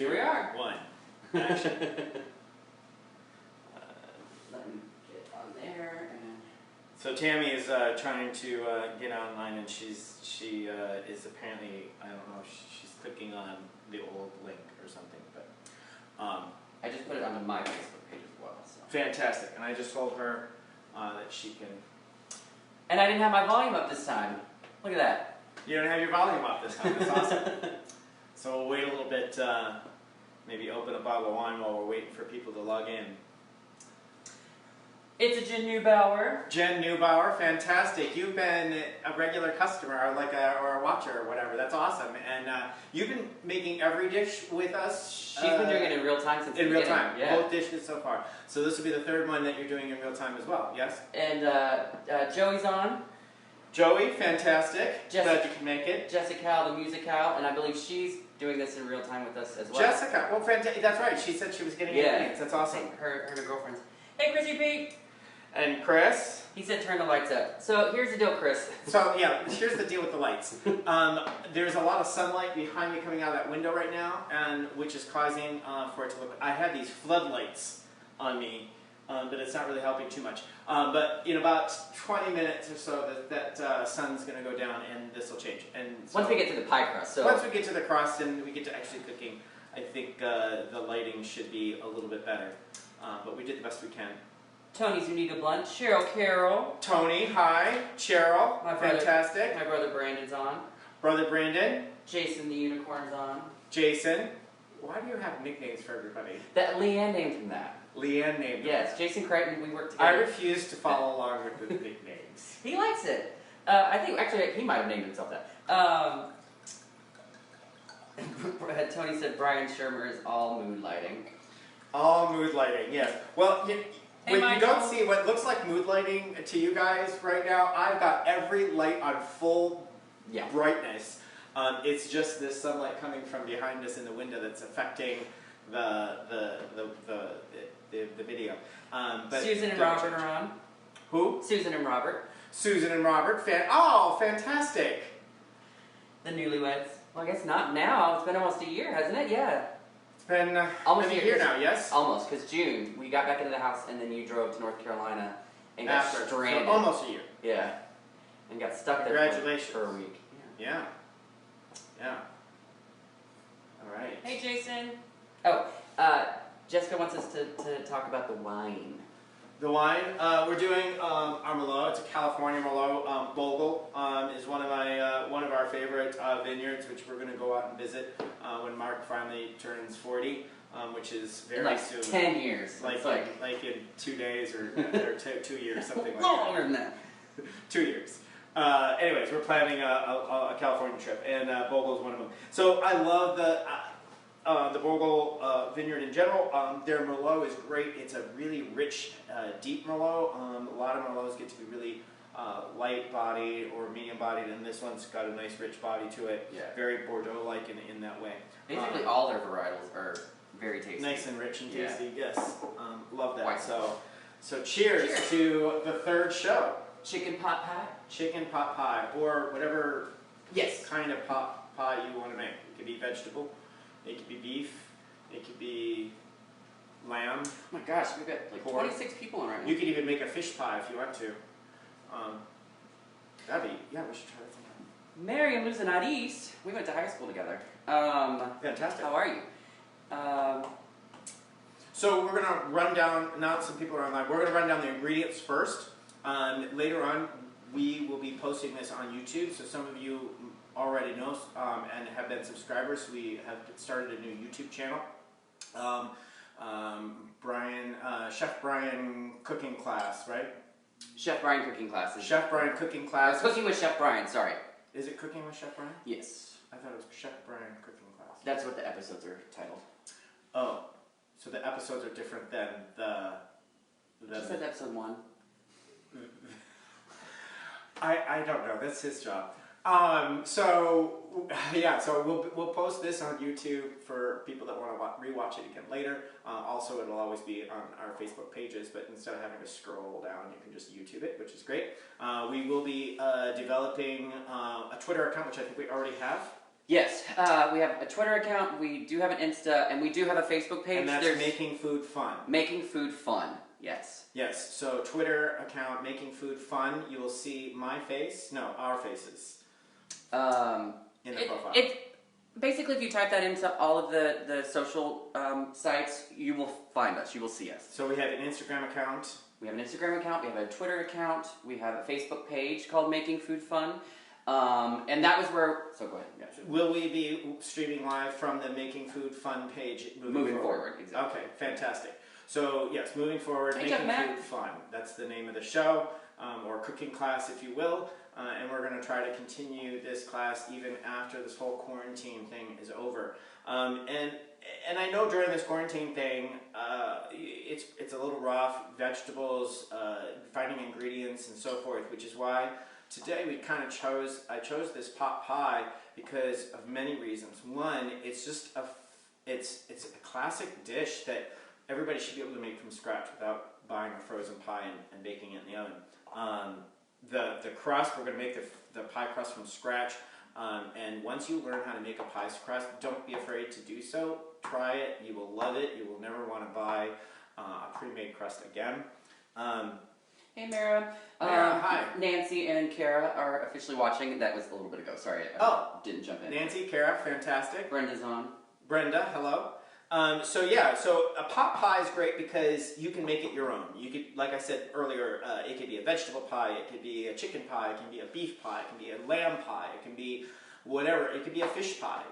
Here we are. 1. Action. Let me get on there. And So Tammy is trying to get online, and she is apparently, I don't know, she's clicking on the old link or something, but I just put it onto my Facebook page as well. So. fantastic. And I just told her that she can. And I didn't have my volume up this time. Look at that. You don't have your volume up this time. That's awesome. So we'll wait a little bit. Maybe open a bottle of wine while we're waiting for people to log in. It's a Jen Neubauer. Jen Neubauer, fantastic. You've been a regular customer, or or a watcher, or whatever. That's awesome. And you've been making every dish with us. She's been doing it in real time since the beginning. In real time, yeah. Both dishes so far. So this will be the 3rd one that you're doing in real time as well. Yes. And Joey's on. Joey, fantastic. Jessica, Glad you can make it. Jessica, the musical, and I believe she's doing this in real time with us as well. Jessica, well, fantastic. That's right. She said she was getting it. That's awesome. Her and her girlfriends. Hey, Chrissy Pete. And Chris? He said turn the lights up. So here's the deal, Chris. So yeah, here's the deal with the lights. There's a lot of sunlight behind me coming out of that window right now, and which is causing for it to look. I had these floodlights on me, but it's not really helping too much. But in about 20 minutes or so, that sun's going to go down, and this will change. And so once we get to the pie crust. So once we get to the crust and we get to actually cooking, I think the lighting should be a little bit better. But we did the best we can. Tony's Unita Blunt, Cheryl Carroll. Tony, hi. Cheryl, fantastic. My brother Brandon's on. Brother Brandon. Jason the Unicorn's on. Jason. Why do you have nicknames for everybody? That Leanne named him that. Leanne named him. Yes, Jason Creighton, we work together. I refuse to follow along with the nicknames. He likes it. I think, actually, he might have named himself that. Tony said Brian Shermer is all mood lighting. All mood lighting, yes. Well, when you don't see what looks like mood lighting to you guys right now, I've got every light on full brightness. It's just this sunlight coming from behind us in the window that's affecting the video. But Susan and Robert are on. Who? Susan and Robert. Susan and Robert. Oh, fantastic. The newlyweds. Well, I guess not now. It's been almost a year, hasn't it? Yeah. It's been almost a year now, yes? Almost, because June, we got back into the house, and then you drove to North Carolina and got stranded. So almost a year. Yeah. And got stuck there for a week. Yeah. Yeah. All right. Hey, Jason. Oh, Jessica wants us to talk about the wine. The wine, we're doing our Merlot. It's a California Merlot. Bogle is one of our favorite vineyards, which we're going to go out and visit when Mark finally turns 40, which is very soon. 10 years. Like in 2 days or 2 years, something like that. Longer than that. 2 years. Anyways, we're planning a California trip, and Bogle is one of them. So I love the Bogle vineyard in general. Their Merlot is great. It's a really rich, deep Merlot. A lot of Merlots get to be really light-bodied or medium-bodied, and this one's got a nice, rich body to it. Yeah. Very Bordeaux-like in that way. Basically, all their varietals are very tasty. Nice and rich and tasty. Yeah. Yes, love that. White. So cheers to the 3rd show. Chicken pot pie. Chicken pot pie, or whatever kind of pot pie you want to make. It could be vegetable. It could be beef. It could be lamb. Oh my gosh, we've got like 26 people on right now. You could even make a fish pie if you want to. We should try that sometime. Miriam lives in out east. We went to high school together. Fantastic. How are you? So we're going to run down, now that some people are online, we're going to run down the ingredients first. Later on, we will be posting this on YouTube, so some of you already know and have been subscribers. We have started a new YouTube channel. Chef Brian cooking class, right? Chef Brian cooking classes. Chef Brian cooking class. Cooking with Chef Brian, sorry. Is it Cooking with Chef Brian? Yes. I thought it was Chef Brian cooking class. That's what the episodes are titled. Oh, so the episodes are different than the Just said episode 1. I don't know. That's his job. So we'll post this on YouTube for people that want to rewatch it again later. Also, it'll always be on our Facebook pages, but instead of having to scroll down, you can just YouTube it, which is great. We will be developing a Twitter account, which I think we already have. Yes, we have a Twitter account, we do have an Insta, and we do have a Facebook page. And that's Making Food Fun. Making Food Fun, yes. Yes, so Twitter account, Making Food Fun, you will see my face, no, our faces, in the profile. Basically, if you type that into all of the social sites, you will find us, you will see us. So we have an Instagram account. We have an Instagram account, we have a Twitter account, we have a Facebook page called Making Food Fun. And that was where, so go ahead. Yeah. Will we be streaming live from the Making Food Fun page moving forward? Exactly. Okay, fantastic. So yes, moving forward, Hey, Making Jeff, Food Fun. That's the name of the show, or cooking class if you will. And we're going to try to continue this class even after this whole quarantine thing is over. And I know during this quarantine thing, it's a little rough, vegetables, finding ingredients and so forth, which is why today we kind of I chose this pot pie because of many reasons. One, it's just it's a classic dish that everybody should be able to make from scratch without buying a frozen pie and baking it in the oven. The crust, we're going to make the pie crust from scratch. And once you learn how to make a pie crust, don't be afraid to do so. Try it. You will love it. You will never want to buy a pre-made crust again. Hey, Mara. Hi. Nancy and Kara are officially watching. That was a little bit ago. Sorry, I didn't jump in. Nancy, Kara, fantastic. Brenda's on. Brenda, hello. So a pot pie is great because you can make it your own. You could, like I said earlier, it could be a vegetable pie, it could be a chicken pie, it can be a beef pie, it can be a lamb pie, it can be whatever, it could be a fish pie.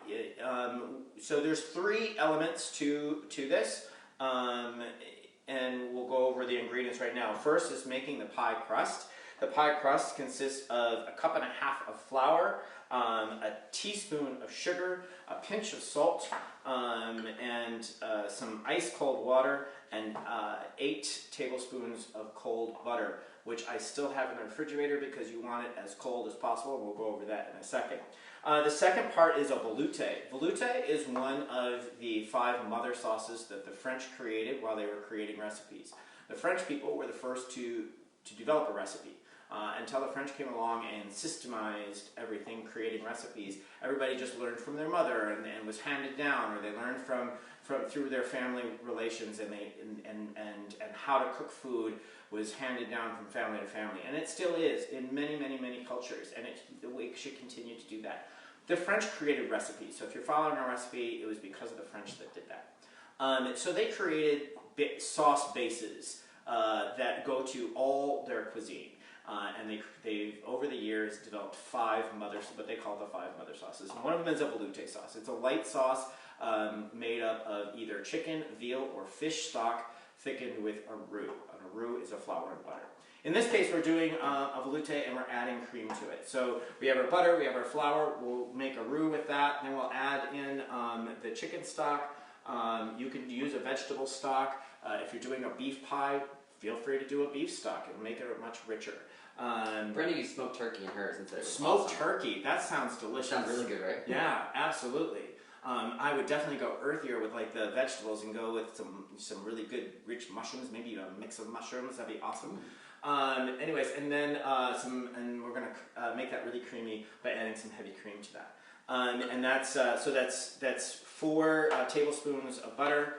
So there's 3 elements to this, and we'll go over the ingredients right now. First is making the pie crust. The pie crust consists of 1.5 cups of flour, a teaspoon of sugar, a pinch of salt, and some ice cold water, and 8 tablespoons of cold butter, which I still have in the refrigerator because you want it as cold as possible, and we'll go over that in a second. The second part is a velouté. Velouté is one of the 5 mother sauces that the French created while they were creating recipes. The French people were the first to develop a recipe. Until the French came along and systemized everything, creating recipes, everybody just learned from their mother and was handed down, or they learned through their family relations, and how to cook food was handed down from family to family, and it still is in many cultures, and we should continue to do that. The French created recipes, so if you're following a recipe, it was because of the French that did that. So they created sauce bases that go to all their cuisine. And they've over the years developed 5 what they call the 5 mother sauces. And one of them is a velouté sauce. It's a light sauce made up of either chicken, veal, or fish stock thickened with a roux. And a roux is a flour and butter. In this case, we're doing a velouté and we're adding cream to it. So we have our butter, we have our flour, we'll make a roux with that, then we'll add in the chicken stock. You can use a vegetable stock. If you're doing a beef pie, feel free to do a beef stock. It'll make it much richer. Brenda used smoked turkey in hers instead of smoked turkey. That sounds delicious. Sounds really good, right? Yeah, absolutely. I would definitely go earthier with like the vegetables and go with some really good rich mushrooms. Maybe a mix of mushrooms. That'd be awesome. Anyways, and then and we're gonna make that really creamy by adding some heavy cream to that. And that's 4 tablespoons of butter,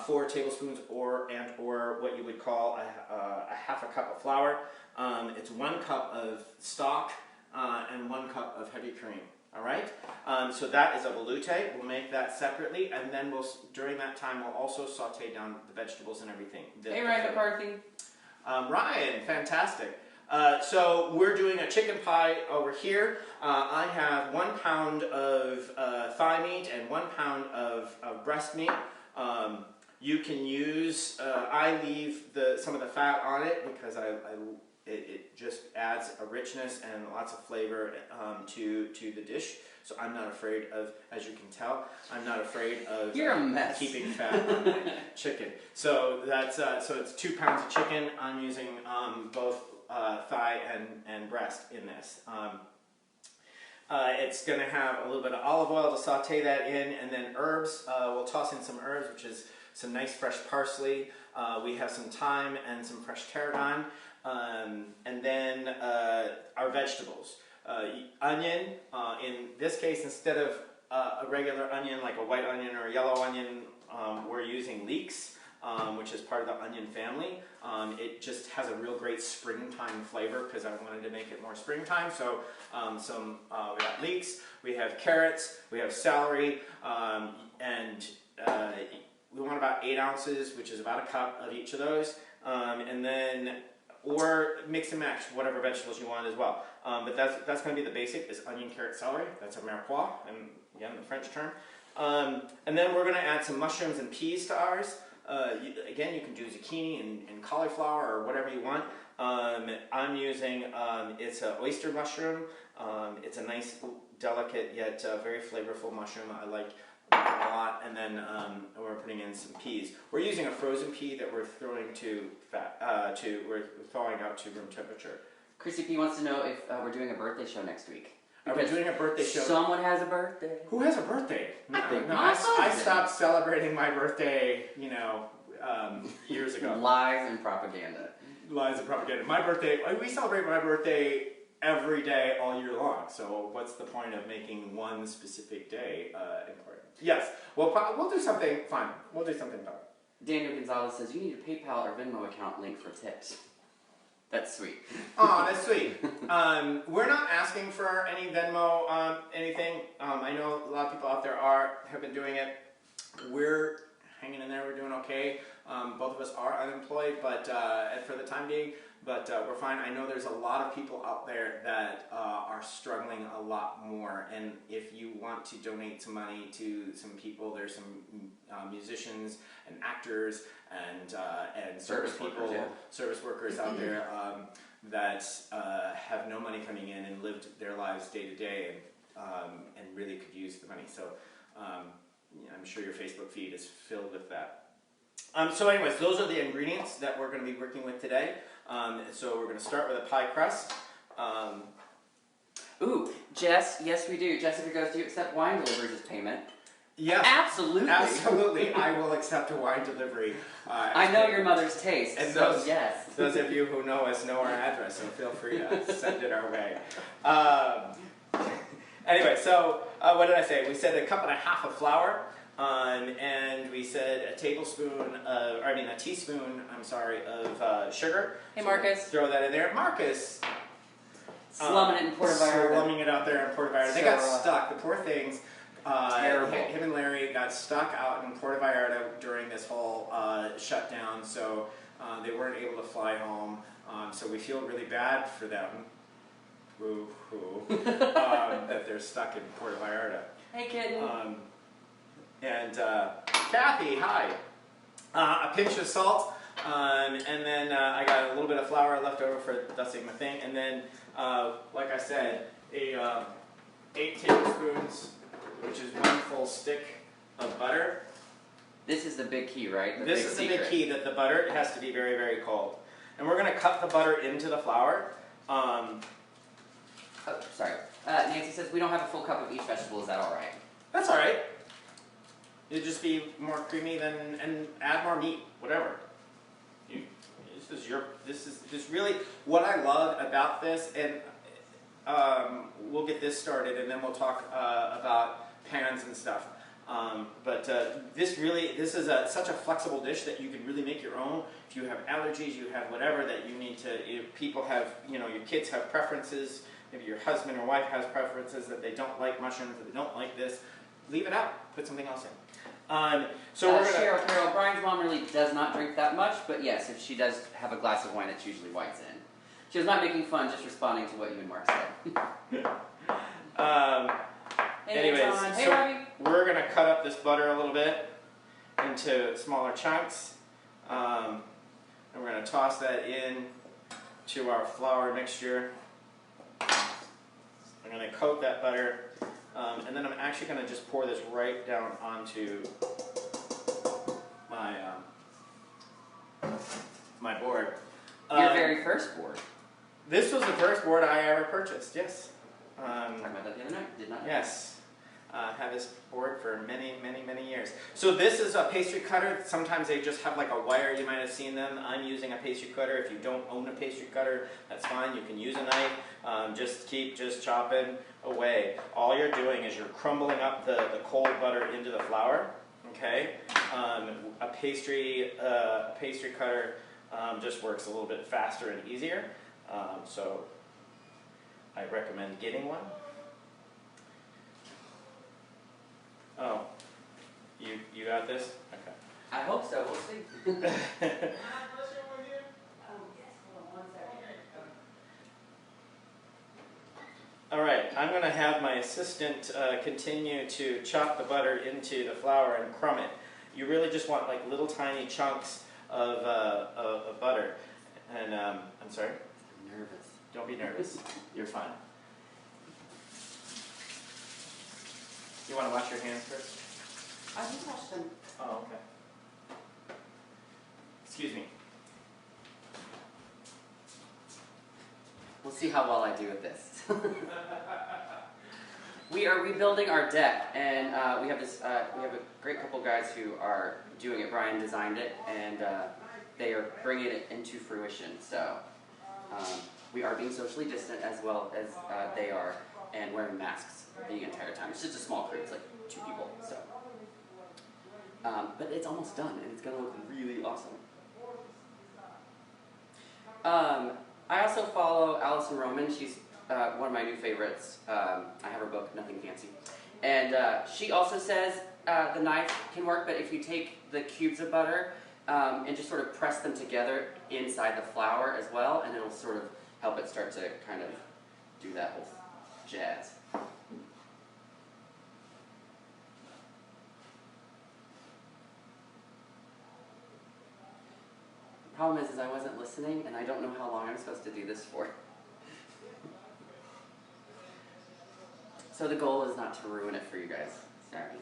4 tablespoons or what you would call a 1/2 cup of flour. It's 1 cup of stock and 1 cup of heavy cream. All right. So that is a velouté. We'll make that separately, and then during that time we'll also saute down the vegetables and everything. Hey, Ryan McCarthy. Ryan, fantastic. So we're doing a chicken pie over here. I have 1 pound of thigh meat and 1 pound of breast meat. You can use, I leave some of the fat on it because it just adds a richness and lots of flavor to the dish. So I'm not afraid of, as you can tell, I'm not afraid of You're a mess. keeping fat on my chicken. So that's so it's 2 pounds of chicken. I'm using both thigh and breast in this. It's going to have a little bit of olive oil to saute that in, and then herbs. We'll toss in some herbs, which is some nice fresh parsley. We have some thyme and some fresh tarragon. And then our vegetables. Onion, in this case, instead of a regular onion, like a white onion or a yellow onion, we're using Leeks, which is part of the onion family. It just has a real great springtime flavor because I wanted to make it more springtime. So we got Leeks, we have carrots, we have celery, and we want about 8 ounces, which is about a cup of each of those. And then, or mix and match whatever vegetables you want as well. But that's going to be the basic, is onion, carrot, celery. That's a mirepoix, and again, the French term. And then we're going to add some mushrooms and peas to ours. Again, you can do zucchini and cauliflower or whatever you want. I'm using, it's an oyster mushroom. It's a nice, delicate, yet very flavorful mushroom. I like a lot. And then we're putting in some peas. We're using a frozen pea that we're throwing we're thawing out to room temperature. Chrissy P wants to know if we're doing a birthday show next week. Are we doing a birthday show? Someone has a birthday. Who has a birthday? I think I stopped celebrating my birthday, years ago. Lies and propaganda. Lies and propaganda. My birthday, we celebrate my birthday every day all year long. So what's the point of making one specific day important? Yes, we'll do something fun. We'll do something fun. Daniel Gonzalez says, you need a PayPal or Venmo account link for tips. That's sweet. Oh, that's sweet. We're not asking for any Venmo, anything. I know a lot of people out there have been doing it. We're hanging in there. We're doing okay. Both of us are unemployed, but for the time being, but we're fine. I know there's a lot of people out there that are struggling a lot more, and if you want to donate some money to some people, there's some musicians and actors and service people, service workers out there that have no money coming in and lived their lives day to day and really could use the money. So I'm sure your Facebook feed is filled with that. So anyways, those are the ingredients that we're going to be working with today. So we're going to start with a pie crust. Ooh, Jess, yes we do. Jessica goes, do you accept wine deliveries as payment? Yes. Absolutely. Absolutely. I will accept a wine delivery. I know your mother's taste, and so yes. Those of you who know us know our address, so feel free to send it our way. Anyway, so what did I say? We said 1.5 cups of flour. And we said a teaspoon, of sugar. Hey, Marcus. So throw that in there. Marcus. Slumming it in Puerto Vallarta. Slumming it out there in Puerto Vallarta. They got stuck. The poor things. Terrible. Him and Larry got stuck out in Puerto Vallarta during this whole shutdown, so they weren't able to fly home. So we feel really bad for them. Woo-hoo. That they're stuck in Puerto Vallarta. Hey, kitten. And Kathy, hi. A pinch of salt, and then I got a little bit of flour left over for dusting my thing, and then, like I said, 8 tablespoons, which is 1 full stick of butter. This is the big key, right? This is the big key, that the butter has to be very, very cold. And we're going to cut the butter into the flour. Oh, sorry. Nancy says we don't have a full cup of each vegetable. Is that all right? That's all right. It'll just be more creamy and add more meat, whatever. This is really what I love about this, and we'll get this started, and then we'll talk about pans and stuff. But this is such a flexible dish that you can really make your own. If you have allergies, you have whatever that you need to. If people have, your kids have preferences. Maybe your husband or wife has preferences that they don't like mushrooms, that they don't like this. Leave it out. Put something else in. So we're gonna... Cheryl Carroll, Brian's mom really does not drink that much, but yes, if she does have a glass of wine, it's usually whites in. She was not making fun, just responding to what you and Mark said. Anyways, hey, so we're going to cut up this butter a little bit into smaller chunks, and we're going to toss that in to our flour mixture. I'm going to coat that butter. And then I'm actually going to just pour this right down onto my my board. Your very first board. This was the first board I ever purchased. Yes. Talked about that the other night. Did not know. Yes. Had this board for many, many, many years. So this is a pastry cutter. Sometimes they just have like a wire. You might have seen them. I'm using a pastry cutter. If you don't own a pastry cutter, that's fine. You can use a knife. Just keep chopping away. All you're doing is you're crumbling up the cold butter into the flour. Okay. A pastry cutter just works a little bit faster and easier. So I recommend getting one. Oh, you got this? Okay. I hope so. We'll see. All right, I'm going to have my assistant continue to chop the butter into the flour and crumb it. You really just want like little tiny chunks of butter. And I'm sorry? I'm nervous. Don't be nervous. You're fine. You want to wash your hands first? I just washed them. Oh, okay. Excuse me. We'll see how well I do with this. We are rebuilding our deck, and we have a great couple guys who are doing it. Brian designed it, and they are bringing it into fruition. So we are being socially distant as well as they are, and wearing masks the entire time. It's just a small crew. It's like 2 people. So, but it's almost done, and it's gonna look really awesome. I also follow Allison Roman. She's one of my new favorites. I have her book, Nothing Fancy. And she also says the knife can work, but if you take the cubes of butter and just sort of press them together inside the flour as well, and it'll sort of help it start to kind of do that whole jazz. The problem is I wasn't listening, and I don't know how long I'm supposed to do this for. So the goal is not to ruin it for you guys. Sorry.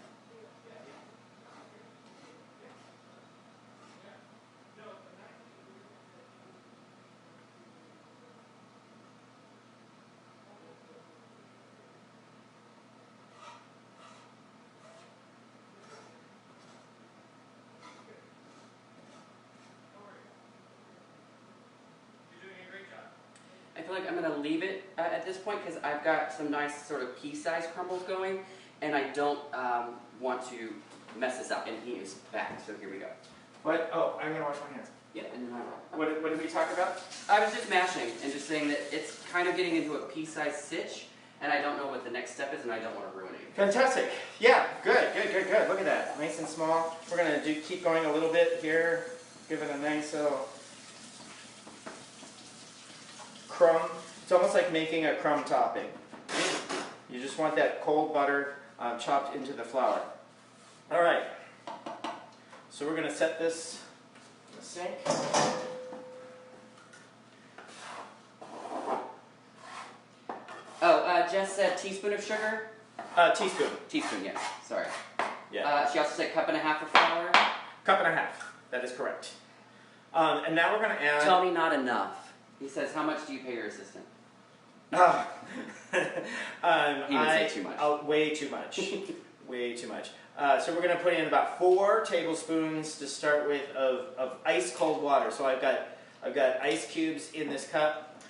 I feel like I'm going to leave it at this point because I've got some nice sort of pea-sized crumbles going, and I don't want to mess this up. And he is back, so here we go. What? Oh, I'm going to wash my hands. Yeah, and then What did we talk about? I was just mashing and just saying that it's kind of getting into a pea-sized stitch, and I don't know what the next step is, and I don't want to ruin it. Fantastic. Yeah, good. Look at that. Nice and small. We're going to keep going a little bit here. Give it a nice little crumb. It's almost like making a crumb topping. You just want that cold butter chopped into the flour. All right. So we're going to set this in the sink. Oh, Jess said teaspoon of sugar? Teaspoon. Teaspoon, yeah. Sorry. Yeah. She also said 1.5 cups of flour. 1.5 cups. That is correct. And now we're going to add... Tell me not enough. He says, how much do you pay your assistant? He would say too much. Way too much. Way too much. So we're going to put in about 4 tablespoons to start with of ice cold water. So I've got ice cubes in this cup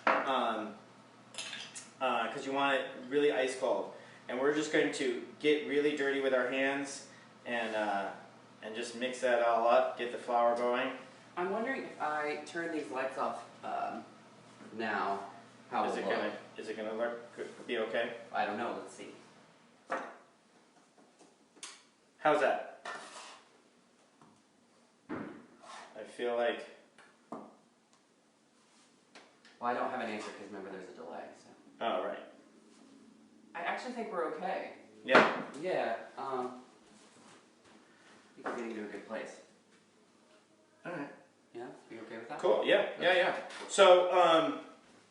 because you want it really ice cold. And we're just going to get really dirty with our hands and just mix that all up. Get the flour going. I'm wondering if I turn these lights off now, how is it look? gonna be okay? I don't know. Let's see. How's that? I feel like. Well, I don't have an answer because remember there's a delay. So. Oh right. I actually think we're okay. Yeah. Yeah. I think we're getting to a good place. All right. Yeah. You okay with that? Cool. Yeah. So.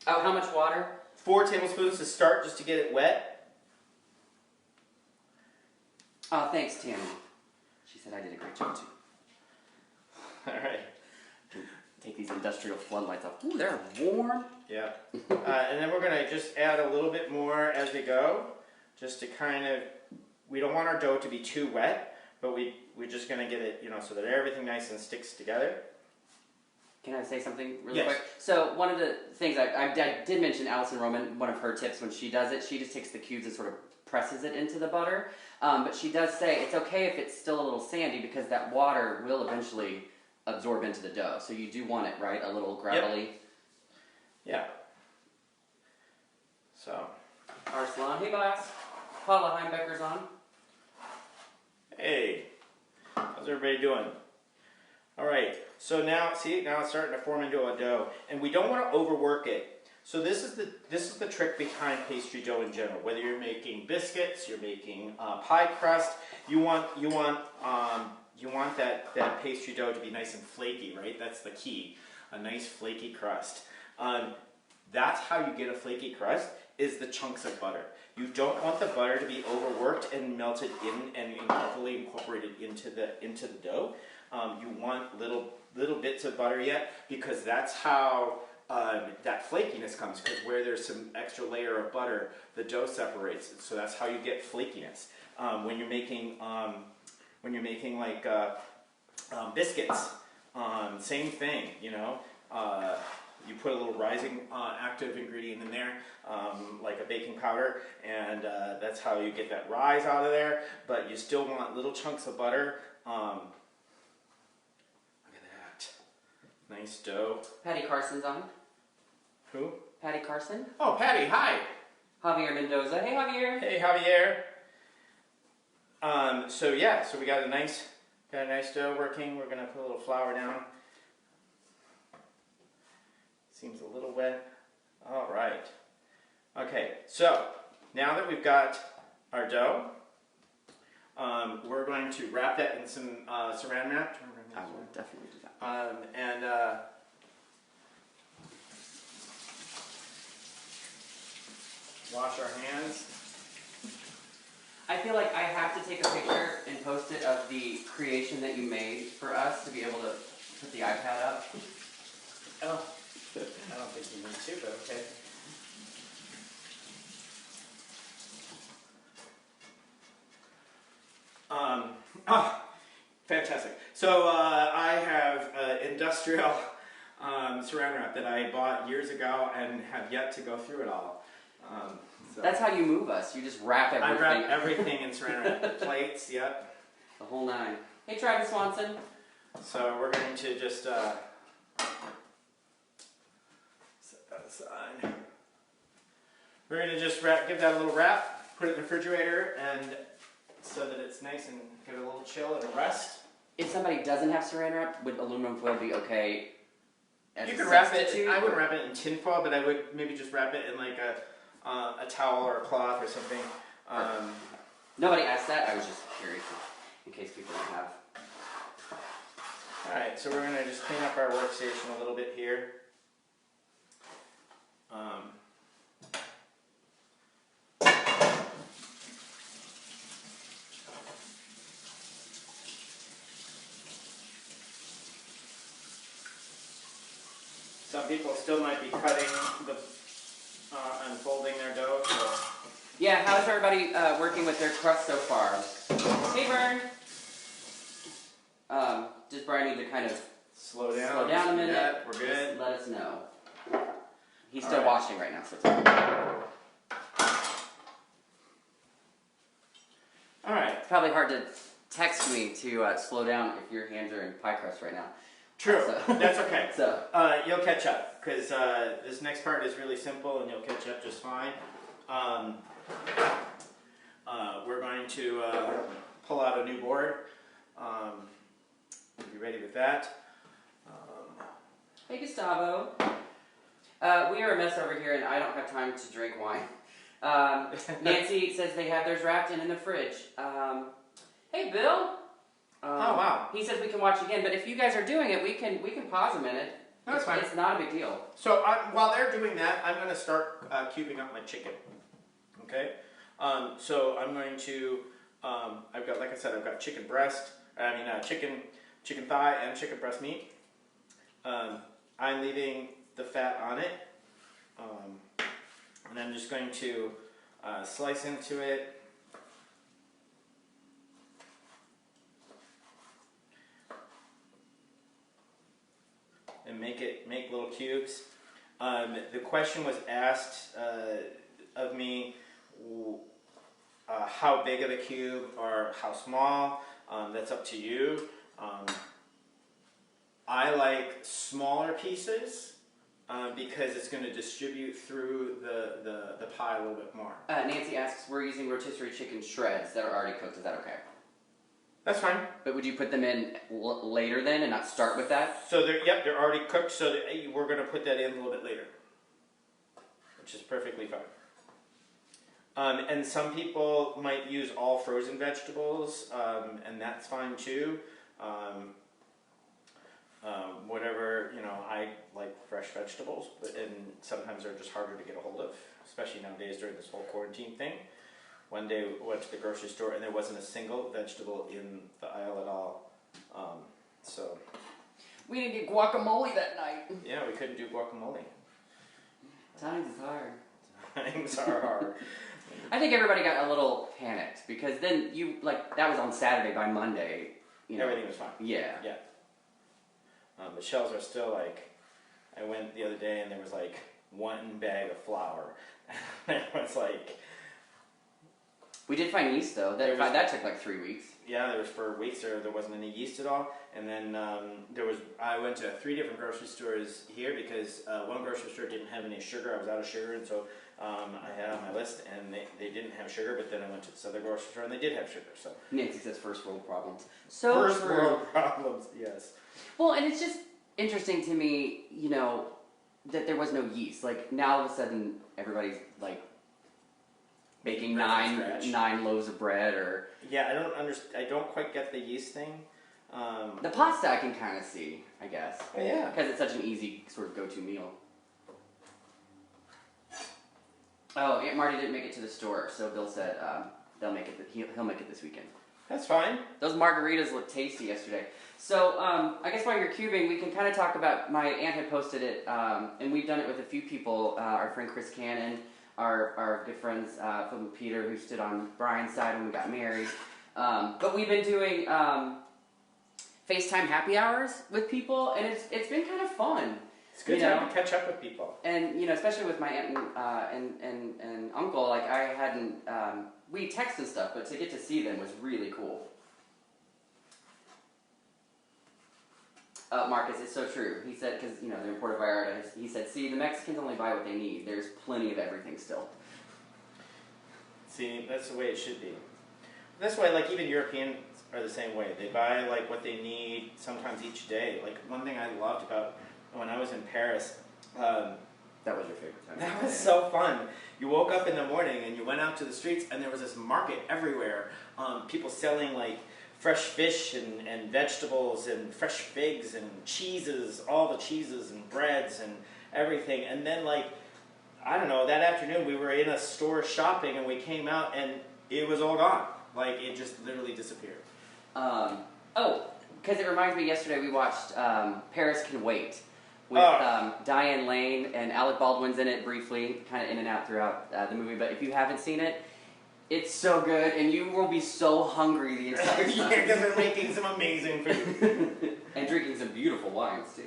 Oh, how much water? 4 tablespoons to start, just to get it wet. Oh, thanks, Tammy. She said I did a great job too. All right. Take these industrial floodlights off. Ooh, they're warm. Yeah. And then we're gonna just add a little bit more as we go, just to kind of we don't want our dough to be too wet, but we're just going to get it, so that everything nice and sticks together. Can I say something really Yes. quick? So one of the things I did mention Alison Roman, one of her tips when she does it, she just takes the cubes and sort of presses it into the butter. But she does say it's okay if it's still a little sandy because that water will eventually absorb into the dough. So you do want it, right? A little gravelly. Yep. Yeah. So. Arslan, hey boss. Paula Heimbecker's on. Hey. How's everybody doing? All right. So now it's starting to form into a dough, and we don't want to overwork it. So this is the trick behind pastry dough in general. Whether you're making biscuits, you're making pie crust, you want that pastry dough to be nice and flaky, right? That's the key. A nice flaky crust. That's how you get a flaky crust, is the chunks of butter. You don't want the butter to be overworked and melted in and fully incorporated into the dough. You want little bits of butter yet, because that's how that flakiness comes. Because where there's some extra layer of butter, the dough separates. So that's how you get flakiness. When you're making like biscuits, same thing. You put a little rising active ingredient in there, like a baking powder, and that's how you get that rise out of there. But you still want little chunks of butter. Look at that. Nice dough. Patty Carson's on. Who? Patty Carson. Oh, Patty, hi. Javier Mendoza. Hey, Javier. Hey, Javier. So we got a nice dough working. We're gonna put a little flour down. Seems a little wet. All right. Okay, so now that we've got our dough, we're going to wrap that in some saran wrap. I will definitely do that. And wash our hands. I feel like I have to take a picture and post it of the creation that you made for us to be able to put the iPad up. Oh, I don't think you need to, but okay. Fantastic. So I have industrial saran wrap that I bought years ago and have yet to go through it all. So That's how you move us. You just wrap everything. I wrap everything in saran wrap. The plates, yep. The whole nine. Hey, Travis Swanson. So we're going to just set that aside. We're going to just give that a little wrap, put it in the refrigerator, and so that it's nice and give it a little chill and a rest. If somebody doesn't have saran wrap, would aluminum foil be okay? You could wrap it. I wouldn't wrap it in tin foil, but I would maybe just wrap it in like a towel or a cloth or something. Nobody asked that. I was just curious in case people don't have. All right, so we're going to just clean up our workstation a little bit here. Some people still might be cutting unfolding their dough. So. Yeah, how's everybody working with their crust so far? Hey, Vern. Does Brian need to kind of slow down a minute? Yeah, we're good. Just let us know. He's still right. washing right now, so it's okay. All right. It's probably hard to text me to slow down if your hands are in pie crust right now. True. So. That's okay. So you'll catch up because this next part is really simple and you'll catch up just fine. We're going to pull out a new board. Be ready with that. Hey, Gustavo. We are a mess over here, and I don't have time to drink wine. Nancy says they have theirs wrapped in the fridge. Hey, Bill. Oh wow. He says we can watch again, but if you guys are doing it, we can pause a minute. That's fine. It's not a big deal. So while they're doing that, I'm going to start cubing up my chicken. Okay. So I'm going to. I've got, like I said, I've got chicken breast. Chicken thigh and chicken breast meat. I'm leaving the fat on it, and I'm just going to slice into it. make little cubes. The question was asked of me, how big of a cube or how small. That's up to you. I like smaller pieces because it's going to distribute through the pie a little bit more. Nancy asks, we're using rotisserie chicken shreds that are already cooked. Is that okay? That's fine. But would you put them in later then and not start with that? So they're already cooked, so we're going to put that in a little bit later, which is perfectly fine. And some people might use all frozen vegetables, and that's fine too. Whatever, I like fresh vegetables, and sometimes they're just harder to get a hold of, especially nowadays during this whole quarantine thing. One day we went to the grocery store and there wasn't a single vegetable in the aisle at all. So we didn't get guacamole that night. Yeah, we couldn't do guacamole. Times is hard. Times are hard. I think everybody got a little panicked because then that was on Saturday. By Monday, everything was fine. Yeah. Yeah. The shelves are still I went the other day and there was one bag of flour. And it was we did find yeast though. That took 3 weeks. Yeah, there was for weeks there wasn't any yeast at all. And then I went to 3 different grocery stores here because one grocery store didn't have any sugar. I was out of sugar, and so I had on my list, and they didn't have sugar. But then I went to this other grocery store, and they did have sugar. So Nancy says first world problems. First world problems, yes. Well, and it's just interesting to me, that there was no yeast. Now all of a sudden everybody's baking nine loaves of bread or... Yeah, I don't quite get the yeast thing. The pasta I can kind of see, I guess. Yeah. Because it's such an easy sort of go-to meal. Oh, Aunt Marty didn't make it to the store, so Bill said he'll make it this weekend. That's fine. Those margaritas looked tasty yesterday. So I guess while you're cubing, we can kind of talk about, my aunt had posted it, and we've done it with a few people. Our friend Chris Cannon, our good friends from Peter, who stood on Brian's side when we got married. But we've been doing FaceTime happy hours with people, and it's been kind of fun. It's good time to catch up with people. And especially with my aunt and uncle, I hadn't we text and stuff, but to get to see them was really cool. Marcus, it's so true. He said, because they're imported by Vallarta, he said, see, the Mexicans only buy what they need. There's plenty of everything still. See, that's the way it should be. That's why, even Europeans are the same way. They buy what they need sometimes each day. One thing I loved about when I was in Paris. That was your favorite time. That was so fun. You woke up in the morning and you went out to the streets and there was this market everywhere. People selling fresh fish and vegetables and fresh figs and cheeses, all the cheeses and breads and everything. And then I don't know, that afternoon we were in a store shopping and we came out and it was all gone. It just literally disappeared. Because it reminds me, yesterday we watched Paris Can Wait with Diane Lane, and Alec Baldwin's in it briefly, kind of in and out throughout the movie. But if you haven't seen it, it's so good, and you will be so hungry the entire time. Yeah, because they're making some amazing food. And drinking some beautiful wines, too.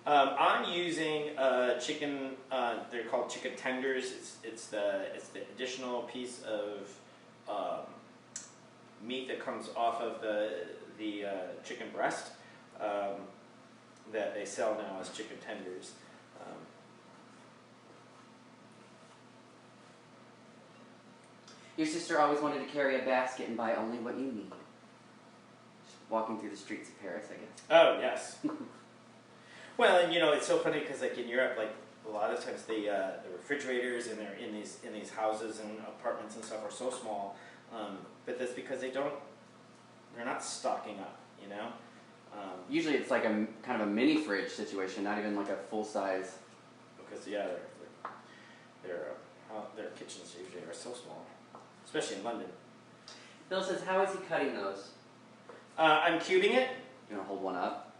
I'm using chicken, they're called chicken tenders. It's the additional piece of meat that comes off of the chicken breast that they sell now as chicken tenders. Your sister always wanted to carry a basket and buy only what you need. Just walking through the streets of Paris, I guess. Oh, yes. Well, and it's so funny because in Europe, a lot of times the refrigerators and they're in these houses and apartments and stuff are so small, but that's because they're not stocking up, Usually it's a kind of a mini fridge situation, not even a full size. Because their kitchens usually are so small, especially in London. Bill says, how is he cutting those? I'm cubing it. You want to hold one up?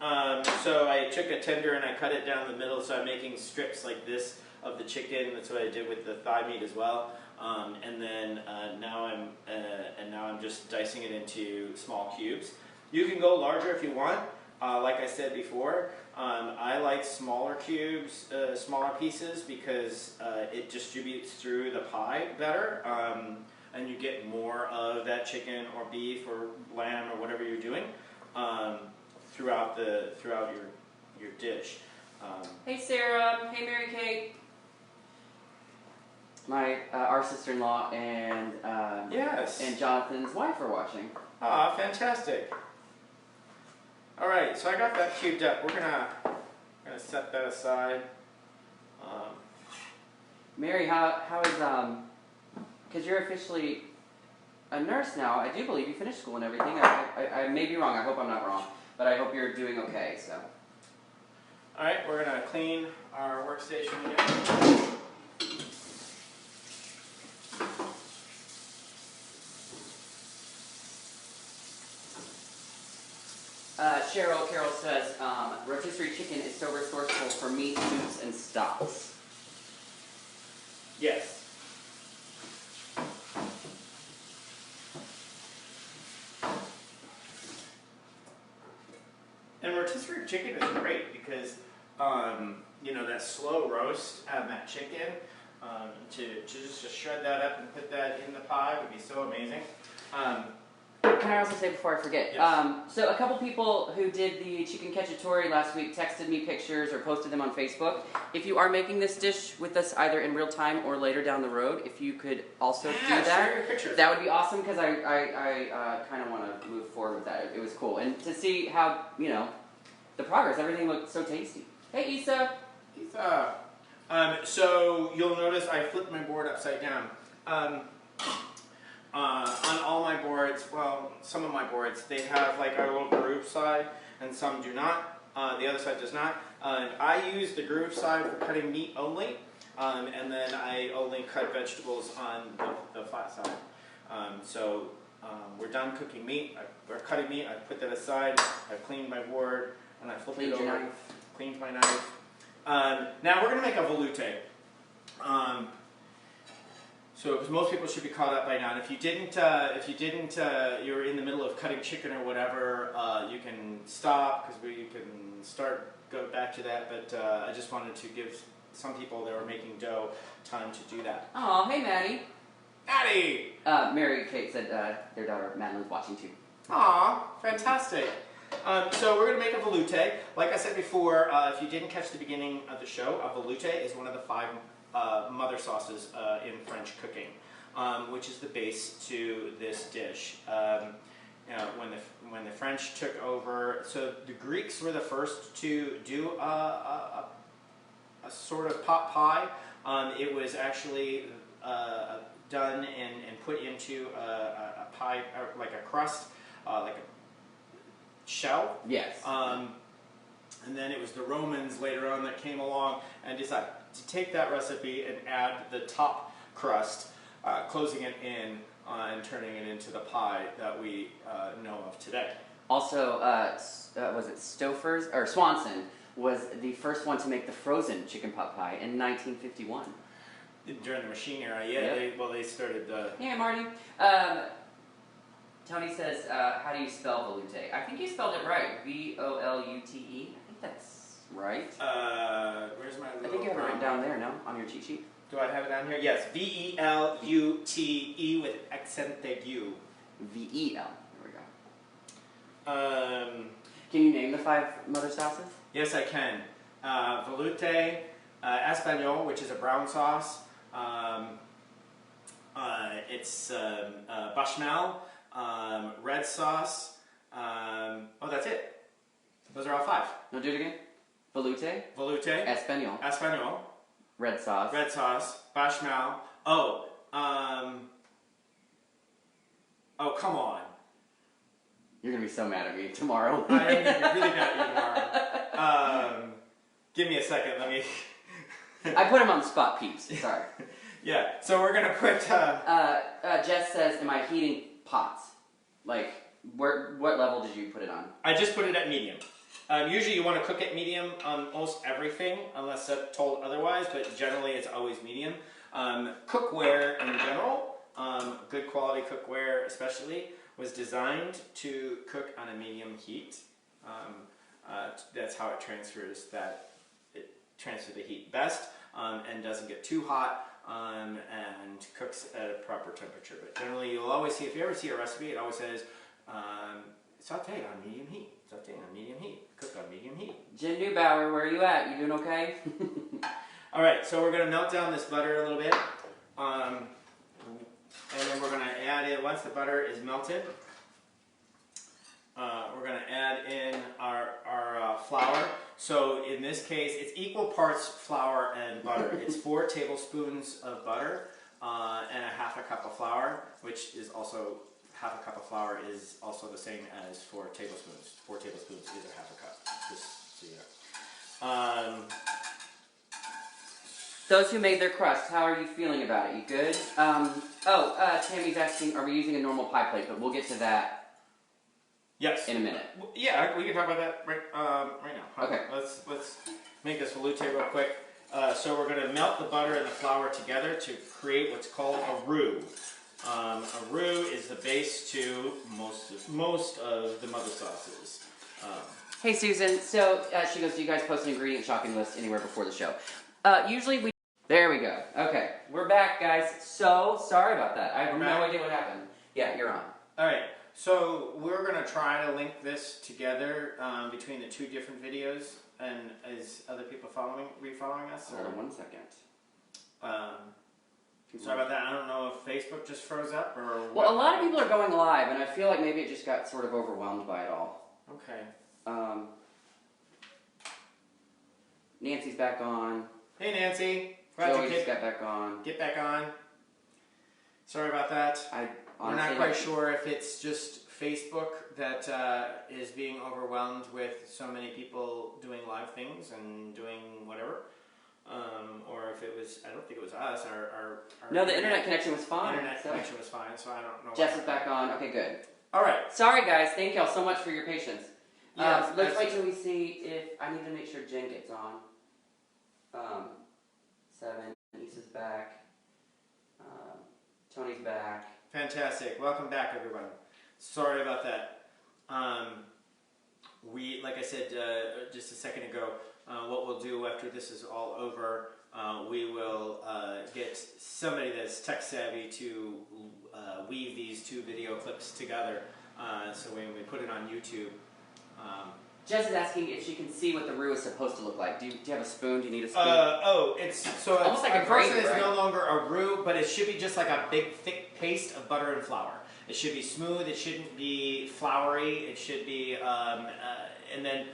So I took a tender and I cut it down the middle, so I'm making strips like this of the chicken. That's what I did with the thigh meat as well. And then now I'm just dicing it into small cubes. You can go larger if you want. Like I said before, I like smaller cubes, smaller pieces, because it distributes through the pie better, and you get more of that chicken or beef or lamb or whatever you're doing throughout your dish. Hey Sarah, hey Mary Kate. Our sister-in-law and Yes. and Jonathan's wife are watching. Ah, fantastic. All right, so I got that cubed up. We're gonna set that aside. Mary, how is because you're officially a nurse now. I do believe you finished school and everything. I may be wrong. I hope I'm not wrong, but I hope you're doing okay. So. All right, we're gonna clean our workstation again. Carol says, rotisserie chicken is so resourceful for meat, soups, and stocks. Yes. And rotisserie chicken is great because, you know, that slow roast of that chicken, to just shred that up and put that in the pie would be so amazing. Can I also say before I forget? Yes. So a couple people who did the chicken cacciatore last week texted me pictures or posted them on Facebook. If you are making this dish with us either in real time or later down the road, if you could also do that, share your pictures. that would be awesome because I kind of want to move forward with that. It was cool. And to see how, you know, the progress, everything looked so tasty. Hey Issa! Issa! So you'll notice I flipped my board upside down. On all my boards, well, some of my boards, they have like a little groove side, and some do not. The other side does not. I use the groove side for cutting meat only, and then I only cut vegetables on the flat side. We're done cooking meat, or cutting meat. I put that aside. I cleaned my board, and I flipped it over. Cleaned my knife. Now we're going to make a veloute. So, because most people should be caught up by now. And if you didn't, you're in the middle of cutting chicken or whatever, you can stop because we can go back to that. But I just wanted to give some people that are making dough time to do that. Oh, hey Maddie. Maddie. Mary Kate said their daughter Madeline's watching too. Aw, fantastic. So we're going to make a veloute. Like I said before, if you didn't catch the beginning of the show, a veloute is one of the 5 mother sauces in French cooking, which is the base to this dish. You know, when the French took over, so the Greeks were the first to do a sort of pot pie. It was actually done and put into a pie, like a crust, like a shell. Yes. And then it was the Romans later on that came along and decided to take that recipe and add the top crust, closing it in and turning it into the pie that we know of today. Also, was it Stouffer's or Swanson was the first one to make the frozen chicken pot pie in 1951. During the machine era, yeah. Yep. They started the. Yeah, Marty. Tony says, how do you spell veloute? I think you spelled it right. V-O-L-U-T-E. I think that's right. Where's my little... I think you have it written down there, no? On your cheat sheet? Do I have it down here? Yes. V-E-L-U-T-E with accent aigu. V-E-L. There we go. Can you name the 5 mother sauces? Yes, I can. Veloute, Espagnole, which is a brown sauce. It's bechamel, red sauce. Oh, that's it. Those are all 5. No, do it again. Veloute. Veloute. Espagnole. Espagnole. Red sauce. Red sauce. Bechamel. Oh, oh, come on. You're going to be so mad at me tomorrow. I am going to be really mad at you tomorrow. Give me a second. Let me... I put him on the spot, peeps. Sorry. Yeah, so we're going to put... Jess says, am I heating pots? Like, what level did you put it on? I just put it at medium. Usually you want to cook at medium on most everything, unless told otherwise, but generally it's always medium. Cookware in general, good quality cookware especially, was designed to cook on a medium heat. That's how it transfers the heat best, and doesn't get too hot, and cooks at a proper temperature. But generally, you'll always see, if you ever see a recipe, it always says sauteed on medium heat. Sauteed on medium heat. Cooked on medium heat. Jen Neubauer, where are you at? You doing okay? All right, so we're going to melt down this butter a little bit, and then we're going to add in, once the butter is melted, we're going to add in our flour. So in this case, it's equal parts flour and butter. It's 4 tablespoons of butter and a half a cup of flour, which is also, half a cup of flour is also the same as 4 tablespoons. 4 tablespoons is a half a cup, just so you know. Those who made their crust, how are you feeling about it? You good? Tammy's asking, are we using a normal pie plate? But we'll get to that. Yes. In a minute. Yeah, we can talk about that right now. Okay. Let's make this veloute real quick. So we're going to melt the butter and the flour together to create what's called a roux. A roux is the base to most of the mother sauces. Hey Susan, so she goes, do you guys post an ingredient shopping list anywhere before the show? Usually we... There we go. Okay, we're back, guys. So, sorry about that. I have no idea what happened. Yeah, you're on. All right. So we're going to try to link this together between the 2 different videos. And is other people re-following us? Hold on 1 second. Sorry about that. I don't know if Facebook just froze up or what. Well, a lot of people are going live, and I feel like maybe it just got sort of overwhelmed by it all. Okay. Nancy's back on. Hey Nancy. Glad Joey you just got back on. Get back on. Sorry about that. We're not quite sure if it's just Facebook that is being overwhelmed with so many people doing live things and doing whatever, or if it was, I don't think it was us. No, the internet connection was fine. Connection was fine, so I don't know. Jess is back on. Okay, good. All right. Sorry, guys. Thank y'all so much for your patience. Yes, let's wait till we see if, I need to make sure Jen gets on. 7, Anissa's back. Tony's back. Fantastic. Welcome back, everyone. Sorry about that. Like I said just a second ago, what we'll do after this is all over, we will get somebody that's tech savvy to weave these 2 video clips together. So when we put it on YouTube. Jess is asking if she can see what the roux is supposed to look like. Do you have a spoon? Do you need a spoon? It's almost like a gravy, it's right? no longer a roux, but it should be just like a big, thick paste of butter and flour. It should be smooth. It shouldn't be floury. It should be, and then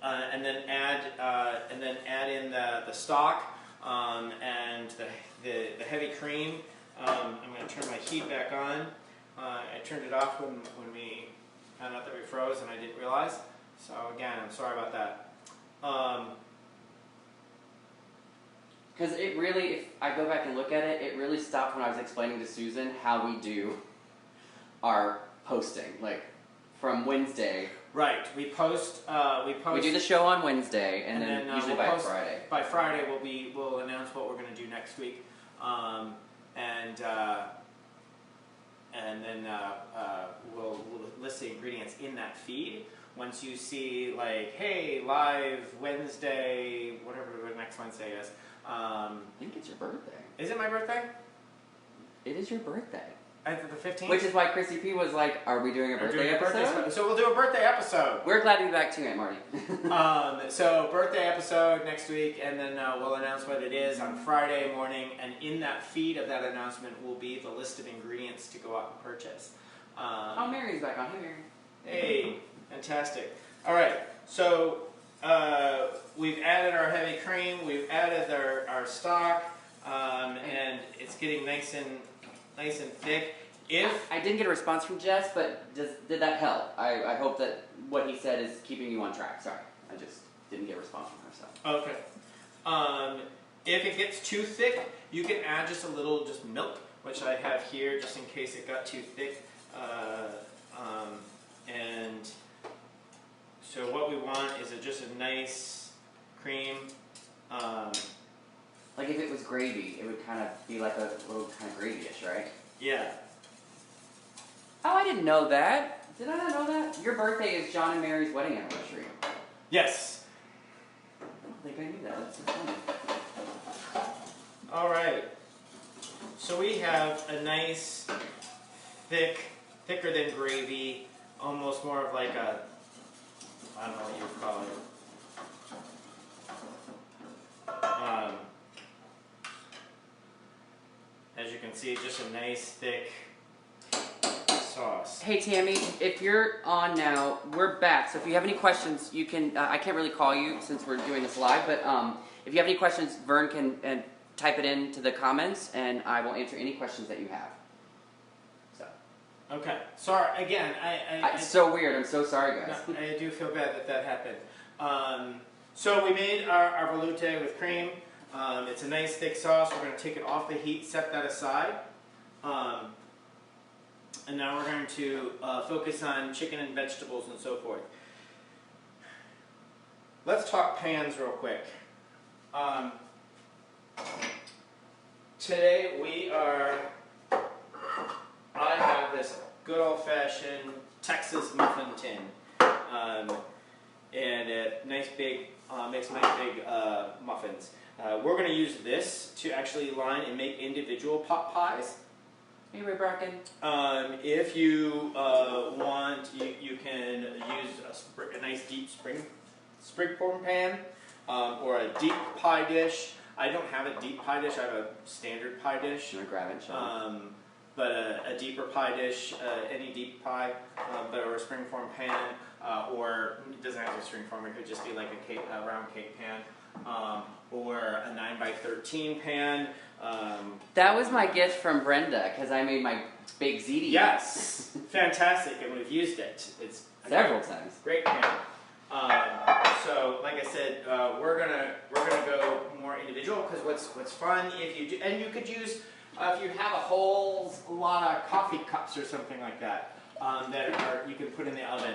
add in the stock and the heavy cream. I'm going to turn my heat back on. I turned it off when we found out that we froze, and I didn't realize. So again, I'm sorry about that. Because it really, if I go back and look at it, it really stopped when I was explaining to Susan how we do our posting, like from Wednesday. Right. We post. We do the show on Wednesday, and then usually by Friday. By Friday, we'll announce what we're going to do next week, and then we'll list the ingredients in that feed. Once you see, like, hey, live Wednesday, whatever the next Wednesday is. I think it's your birthday. Is it my birthday? It is your birthday. The 15th? Which is why Chrissy P was like, are we doing a birthday episode? So we'll do a birthday episode. We're glad to be back too, Aunt Marty. So birthday episode next week, and then we'll announce what it is on Friday morning, and in that feed of that announcement will be the list of ingredients to go out and purchase. Mary's back on. Hey, Mary. Hey, fantastic. All right, so we've added our heavy cream, we've added our stock, and it's getting nice and thick. I didn't get a response from Jess, but did that help? I hope that what he said is keeping you on track. Sorry, I just didn't get a response from her. So. Okay. If it gets too thick, you can add just a little milk, which I have here just in case it got too thick. And so what we want is just a nice cream. Like if it was gravy, it would kind of be like a little kind of gravy-ish, right? Yeah. Oh, I didn't know that. Did I not know that? Your birthday is John and Mary's wedding anniversary. Yes. I don't think I knew that. That's so funny. All right. So we have a nice, thicker than gravy, almost more of like a, I don't know what you would call it. As you can see, just a nice, thick sauce. Hey Tammy, if you're on now, we're back. So if you have any questions, you can. I can't really call you since we're doing this live, but if you have any questions, Vern can type it into the comments, and I will answer any questions that you have. So. Okay. Sorry again. It's so weird. I'm so sorry, guys. No, I do feel bad that happened. So we made our velouté with cream. It's a nice thick sauce. We're going to take it off the heat, set that aside. And now we're going to focus on chicken and vegetables and so forth. Let's talk pans real quick. Today I have this good old-fashioned Texas muffin tin. And a nice big, makes nice big muffins. We're going to use this to actually line and make individual pot pies. Hey, Ray Bracken. If you want, you can use a nice deep springform pan or a deep pie dish. I don't have a deep pie dish. I have a standard pie dish. I'm gonna grab it, Sean. But a deeper pie dish, any deep pie, or a springform pan, or it doesn't have to be springform. It could just be like a round cake pan, or a 9x13 pan. That was my gift from Brenda because I made my big ziti. Yes, fantastic, and we've used it. It's several times. Great pan. So, like I said, we're gonna go more individual because what's fun if you do, and you could use. If you have a lot of coffee cups or something like that, you can put in the oven.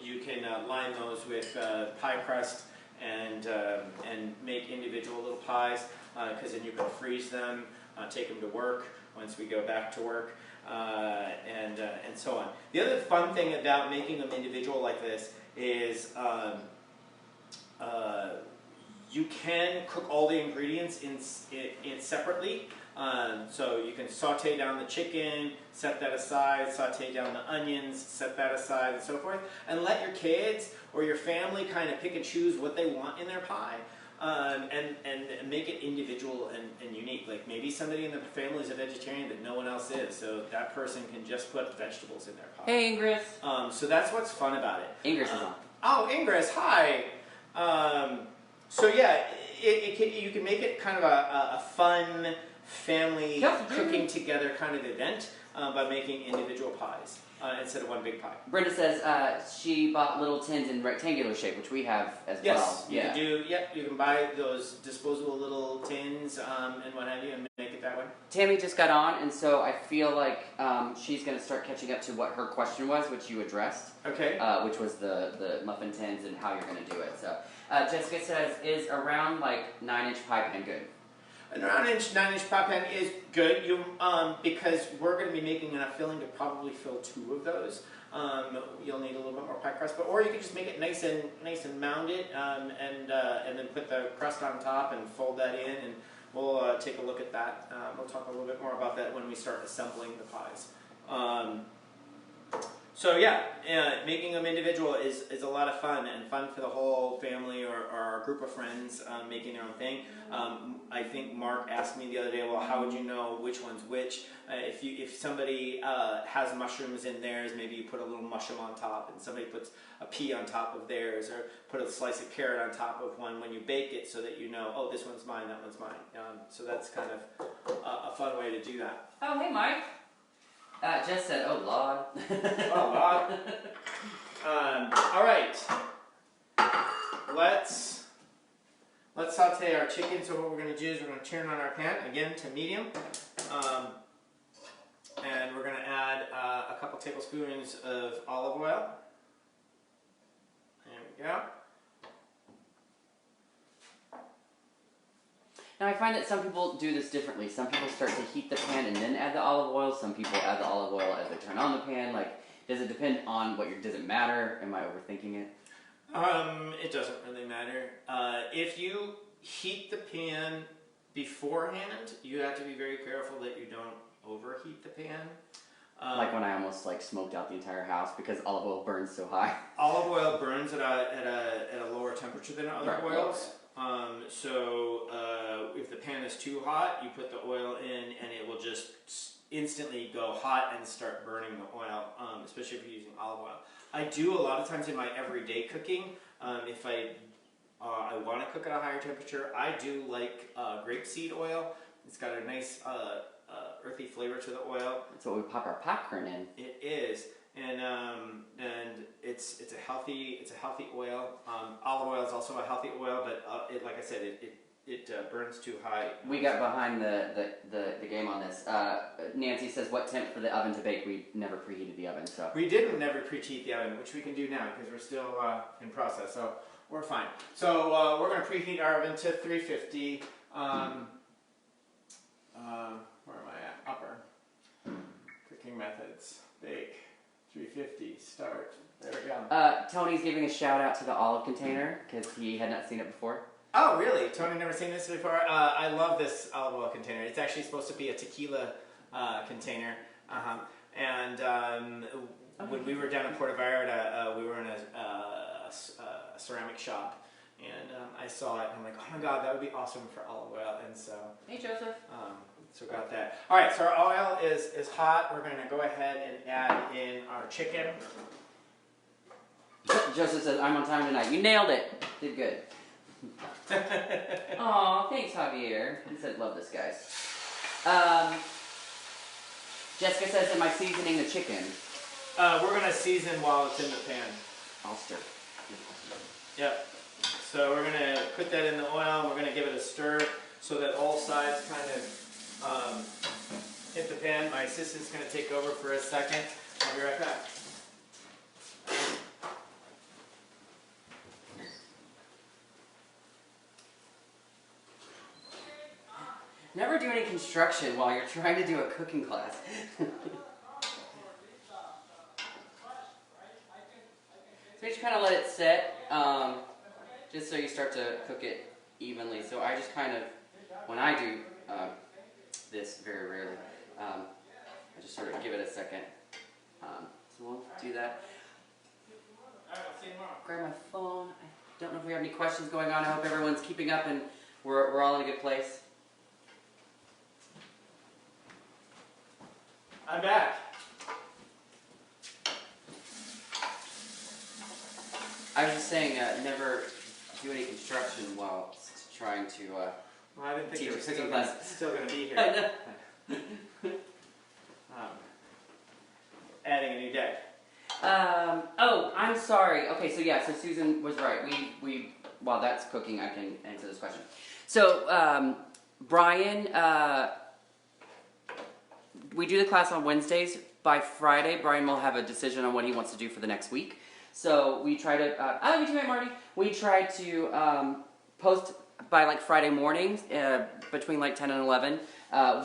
You can line those with pie crust and make individual little pies, because then you can freeze them, take them to work once we go back to work, and so on. The other fun thing about making them individual like this is you can cook all the ingredients in separately. So you can saute down the chicken, set that aside, saute down the onions, set that aside, and so forth, and let your kids or your family kind of pick and choose what they want in their pie, and make it individual and unique. Like maybe somebody in the family is a vegetarian that no one else is, so that person can just put vegetables in their pie. Hey, Ingress. So that's what's fun about it. Ingress is on. Oh, Ingress, hi. So yeah, you can make it kind of a fun family cooking together kind of event by making individual pies instead of one big pie. Brenda says she bought little tins in rectangular shape, which we have as well. Yes, you can buy those disposable little tins and what have you and make it that way. Tammy just got on, and so I feel like she's going to start catching up to what her question was, which you addressed. Okay. Which was the muffin tins and how you're going to do it. So Jessica says, is around like 9-inch pie pan good? A 9-inch pie pan is good. Because we're going to be making enough filling to probably fill 2 of those. You'll need a little bit more pie crust, or you can just make it nice and mound it, and then put the crust on top and fold that in, and we'll take a look at that. We'll talk a little bit more about that when we start assembling the pies. So yeah, making them individual is a lot of fun, and fun for the whole family or a group of friends making their own thing. I think Mark asked me the other day, well, how would you know which one's which? If somebody has mushrooms in theirs, maybe you put a little mushroom on top, and somebody puts a pea on top of theirs, or put a slice of carrot on top of one when you bake it, so that you know, oh, this one's mine, that one's mine. So that's kind of a fun way to do that. Oh, hey, Mike. Jess said, oh, Lord. Oh, Lord. All right. Let's saute our chicken. So what we're going to do is we're going to turn on our pan, again, to medium. And we're going to add a couple tablespoons of olive oil. There we go. Now I find that some people do this differently. Some people start to heat the pan and then add the olive oil. Some people add the olive oil as they turn on the pan. Like, does it depend on what does it matter? Am I overthinking it? It doesn't really matter. If you heat the pan beforehand, you have to be very careful that you don't overheat the pan. Like when I almost like smoked out the entire house because olive oil burns so high. Olive oil burns at a lower temperature than other oils. So if the pan is too hot, you put the oil in and it will just instantly go hot and start burning the oil, especially if you're using olive oil. I do a lot of times in my everyday cooking, if I want to cook at a higher temperature, I do like grapeseed oil. It's got a nice earthy flavor to the oil. That's what we pop our popcorn in. It is, and it's a healthy oil. Olive oil is also a healthy oil, but like I said, it burns too high. We got behind the game on this. Nancy says, "What temp for the oven to bake?" We never preheated the oven, so we didn't never preheat the oven, which we can do now because we're still in process, so we're fine. So we're going to preheat our oven to 350. Where am I at? Upper. Cooking methods. Bake. 350. Start. There we go. Tony's giving a shout out to the olive container because he had not seen it before. Oh, really? Tony never seen this before? I love this olive oil container. It's actually supposed to be a tequila container. And when we were down in Puerto Vallarta, we were in a ceramic shop. And I saw it and I'm like, oh my god, that would be awesome for olive oil. And so... Hey, Joseph. So got that. Alright, so our oil is hot. We're going to go ahead and add in our chicken. Joseph says, I'm on time tonight. You nailed it. Did good. Aw, thanks, Javier. He said, love this, guys. Jessica says, am I seasoning the chicken? We're going to season while it's in the pan. I'll stir. Yep. So we're going to put that in the oil and we're going to give it a stir so that all sides kind of hit the pan. My assistant's going to take over for a second. I'll be right back. Never do any construction while you're trying to do a cooking class. So you just kind of let it set, just so you start to cook it evenly. So I just kind of, when I do this very rarely, I just sort of give it a second. So we'll do that. Grab my phone. I don't know if we have any questions going on. I hope everyone's keeping up and we're all in a good place. I'm back. I was just saying, never do any construction while trying to well, I didn't think teach a cooking class. Still going to be here. I know. Adding a new deck. Oh, I'm sorry. Okay, so yeah, so Susan was right. We while that's cooking, I can answer this question. So, Brian, we do the class on Wednesdays. By Friday, Brian will have a decision on what he wants to do for the next week. So we try to, oh, you too, Marty. We try to post by like Friday mornings, between like 10 and 11,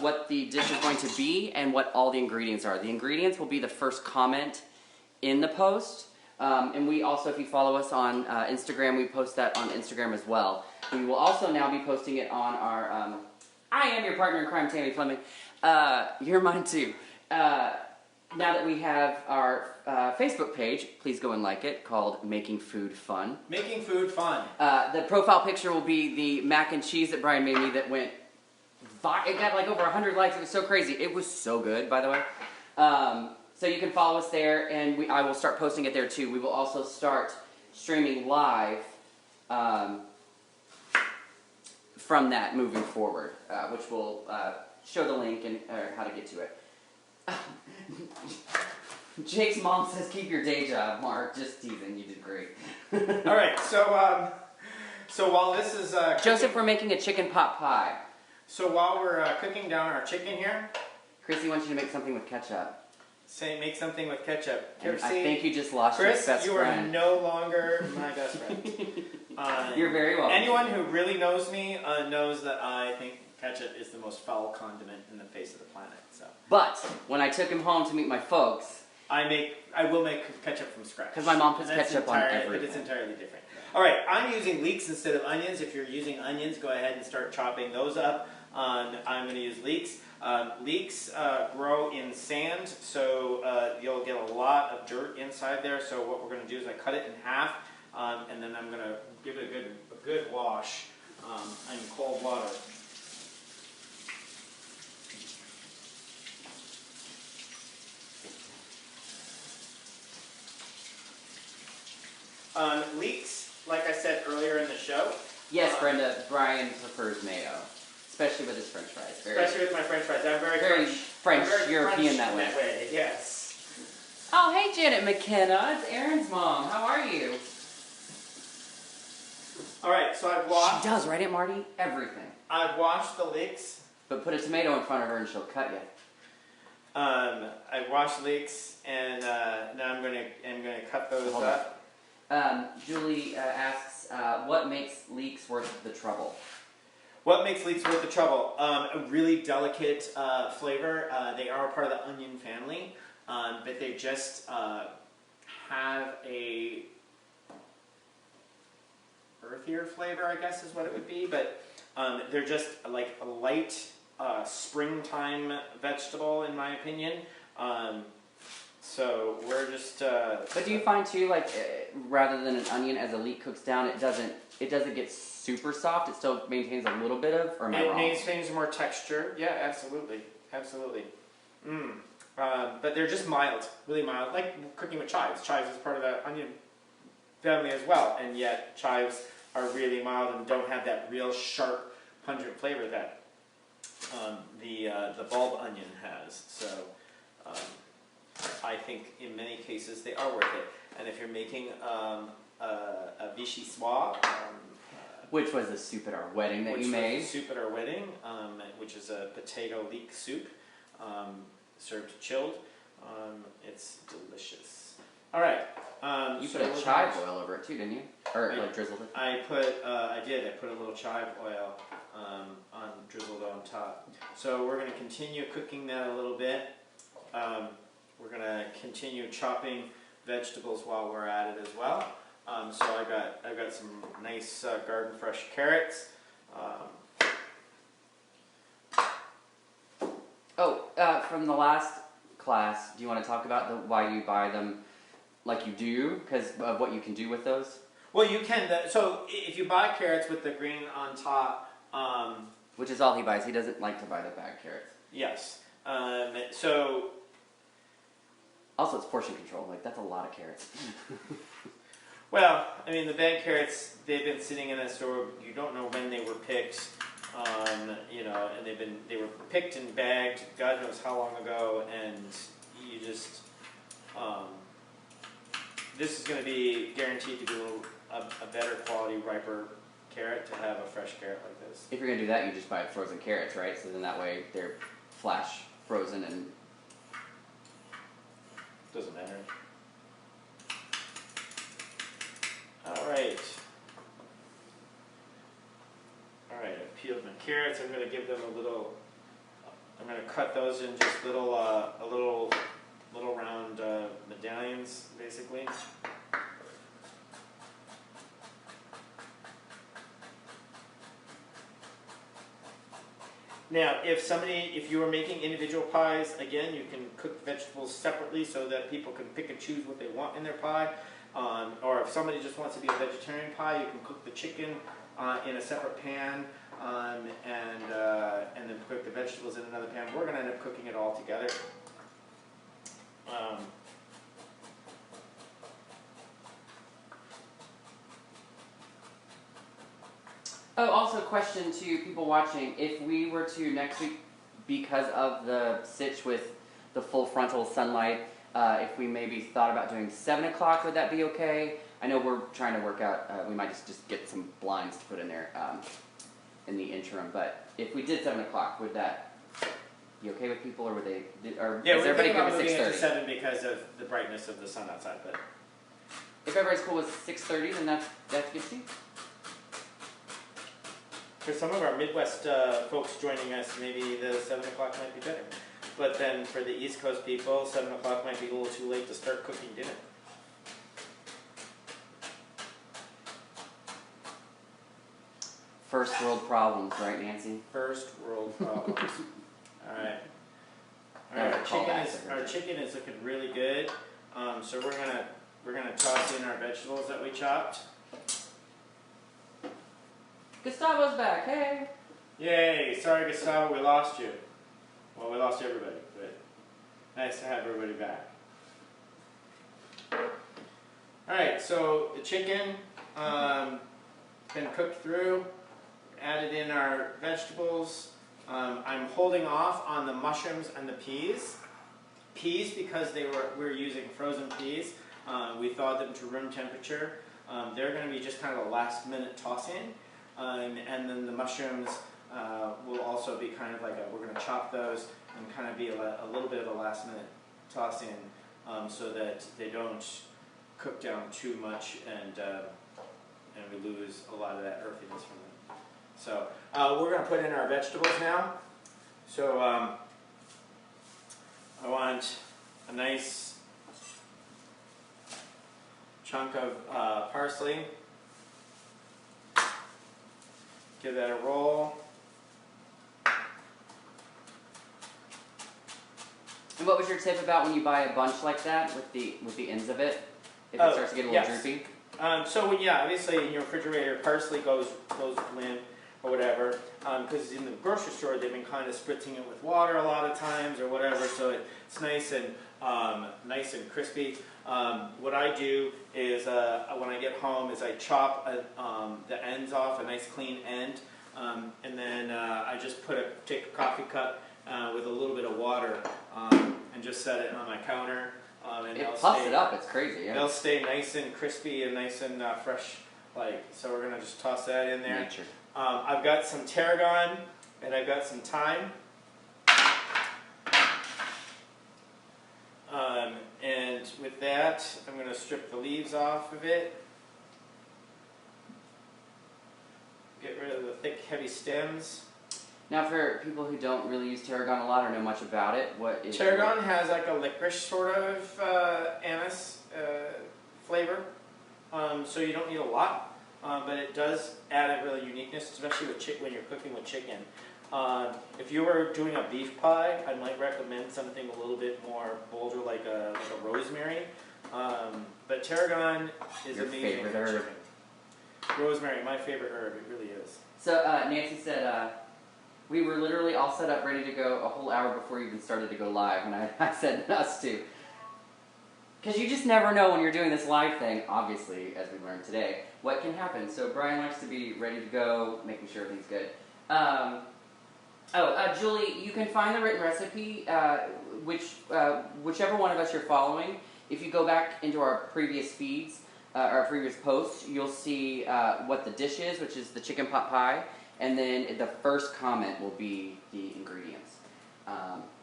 what the dish is going to be and what all the ingredients are. The ingredients will be the first comment in the post. And we also, if you follow us on Instagram, we post that on Instagram as well. We will also now be posting it on our, I am your partner in crime, Tammy Fleming. You're mine too. Now that we have our Facebook page, please go and like it, called Making Food Fun. Making Food Fun. The profile picture will be the mac and cheese that Brian made me that went, it got like over 100 likes. It was so crazy. It was so good, by the way. So you can follow us there, and I will start posting it there too. We will also start streaming live from that moving forward, which will show the link and how to get to it. Jake's mom says, keep your day job, Mark. Just teasing, you did great. Alright, so while this is... Joseph, we're making a chicken pot pie. So while we're cooking down our chicken here... Chrissy wants you to make something with ketchup. Say, make something with ketchup. Chrissy, I think you just lost your best friend. Chris, you are no longer my best friend. You're very welcome. Anyone who really knows me knows that I think ketchup is the most foul condiment in the face of the planet. So. But when I took him home to meet my folks, I will make ketchup from scratch. Because my mom puts And that's ketchup on everything. But it's entirely different. All right, I'm using leeks instead of onions. If you're using onions, go ahead and start chopping those up. I'm going to use leeks. Leeks grow in sand, so you'll get a lot of dirt inside there. So what we're going to do is I cut it in half, and then I'm going to give it a good wash in cold water. Leeks, like I said earlier in the show. Yes, Brenda, Brian prefers mayo, especially with his French fries. Especially with my French fries. I'm very French, European that way. Yes. Oh, hey, Janet McKenna. It's Aaron's mom. How are you? All right, so I've washed. She does, right, Aunt Marty? Everything. I've washed the leeks. But put a tomato in front of her and she'll cut you. I've washed leeks, and now I'm going to cut those up. Julie asks, what makes leeks worth the trouble? What makes leeks worth the trouble? A really delicate flavor. They are part of the onion family, but they just have a earthier flavor, I guess is what it would be. But they're just like a light springtime vegetable, in my opinion. So we're just. But do you find too, like, rather than an onion, as a leek cooks down, it doesn't get super soft. It still maintains a little bit of, or am I wrong? It maintains more texture. Yeah, absolutely. But they're just mild, really mild, like cooking with chives. Chives is part of the onion family as well, and yet chives are really mild and don't have that real sharp, pungent flavor that the bulb onion has. So. I think in many cases they are worth it. And if you're making a Vichy soir, which was the soup at our wedding that you made. Soup at our wedding, which is a potato leek soup, served chilled. It's delicious. All right. You put a chive oil over it too, didn't you? Or like drizzled it? I did. I put a little chive oil drizzled on top. So we're going to continue cooking that a little bit. We're going to continue chopping vegetables while we're at it as well. So I've got some nice garden fresh carrots. From the last class, do you want to talk about why you buy them like you do, because of what you can do with those? Well, you can. So if you buy carrots with the green on top, which is all he buys. He doesn't like to buy the bagged carrots. Yes. So. Also, it's portion control. Like, that's a lot of carrots. Well, I mean, the bagged carrots, they've been sitting in a store. You don't know when they were picked, and they were picked and bagged God knows how long ago, and you just, this is going to be guaranteed to be a better quality, riper carrot to have a fresh carrot like this. If you're going to do that, you just buy frozen carrots, right? So then that way they're flash frozen and... Doesn't matter. Alright. Alright, I've peeled my carrots. I'm going to give them a little, I'm going to cut those in just little round medallions, basically. Now, if you are making individual pies, again, you can cook vegetables separately so that people can pick and choose what they want in their pie. Or if somebody just wants to be a vegetarian pie, you can cook the chicken in a separate pan and then cook the vegetables in another pan. We're going to end up cooking it all together. Oh, also question to people watching. If we were to next week, because of the sitch with the full frontal sunlight, if we maybe thought about doing 7 o'clock, would that be okay? I know we're trying to work out, we might just get some blinds to put in there in the interim, but if we did 7 o'clock, would that be okay with people, or would they, or yeah, is everybody good with 6:30? Moving it to 7 because of the brightness of the sun outside, but... If everybody's cool with 6:30, then that's good too. For some of our Midwest folks joining us, maybe the 7 o'clock might be better. but then for the East Coast people, 7 o'clock might be a little too late to start cooking dinner. First world problems, right, Nancy? First world problems. Alright. That Alright, was a callback. our chicken is looking really good. So we're gonna toss in our vegetables that we chopped. Gustavo's back, hey! Yay! Sorry, Gustavo, we lost you. Well, we lost everybody, but nice to have everybody back. Alright, so the chicken been cooked through. Added in our vegetables. I'm holding off on the mushrooms and the peas. Peas because we were using frozen peas. We thawed them to room temperature. They're going to be just kind of a last minute toss in. And then the mushrooms will also be kind of like we're going to chop those and kind of be a little bit of a last minute toss in so that they don't cook down too much and we lose a lot of that earthiness from them. So we're going to put in our vegetables now. So I want a nice chunk of parsley. Give that a roll. And what was your tip about when you buy a bunch like that with the ends of it? If it starts to get a little droopy? So obviously in your refrigerator, parsley goes limp or whatever. Because in the grocery store, they've been kind of spritzing it with water a lot of times or whatever, so it's nice and crispy. What I do is when I get home is I chop the ends off, a nice clean end, and then I just take a coffee cup with a little bit of water and just set it on my counter. And it puffs it up, it's crazy. Yeah. They'll stay nice and crispy and nice and fresh. So we're gonna just toss that in there. Nature. I've got some Terragon and I've got some Thyme. And with that, I'm going to strip the leaves off of it. Get rid of the thick, heavy stems. Now, for people who don't really use tarragon a lot or know much about it, what is Tarragon has like a licorice sort of anise flavor, so you don't need a lot, but it does add a really uniqueness, especially with when you're cooking with chicken. If you were doing a beef pie, I might recommend something a little bit more bolder, like a rosemary. But tarragon is your amazing favorite for herb? chicken. Rosemary, my favorite herb. It really is. So Nancy said we were literally all set up, ready to go a whole hour before you even started to go live, and I said us too. Because you just never know when you're doing this live thing, obviously, as we learned today, what can happen. So Brian likes to be ready to go, making sure everything's good. Julie, you can find the written recipe, whichever one of us you're following. If you go back into our previous feeds, our previous posts, you'll see what the dish is, which is the chicken pot pie, and then the first comment will be the ingredients.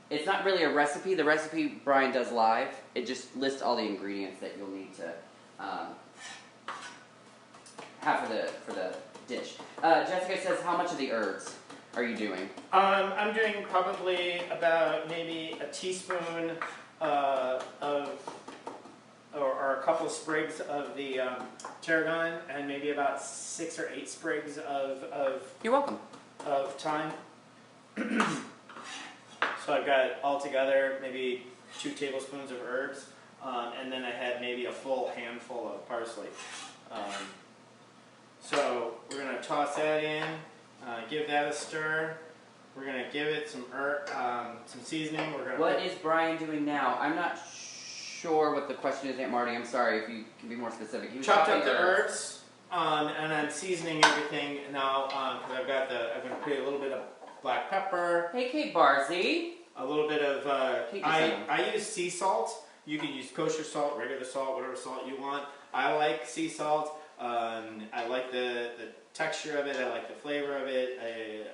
It's not really a recipe. The recipe Brian does live. It just lists all the ingredients that you'll need to have for the dish. Jessica says, how much of the herbs are you doing? I'm doing probably about maybe a teaspoon or a couple of sprigs of the tarragon, and maybe about 6 or 8 sprigs of You're welcome. Of thyme. So I've got altogether maybe 2 tablespoons of herbs, and then I had maybe a full handful of parsley. So we're going to toss that in, give that a stir. We're going to give it some seasoning. What is Brian doing now? I'm not sure what the question is, Aunt Marty. I'm sorry if you can be more specific. He was chopped up the herbs, and I'm seasoning everything now because I'm going to put a little bit of black pepper. Hey, Kate Barsley. A little bit of, I use sea salt. You can use kosher salt, regular salt, whatever salt you want. I like sea salt. I like the texture of it. I like the flavor of it.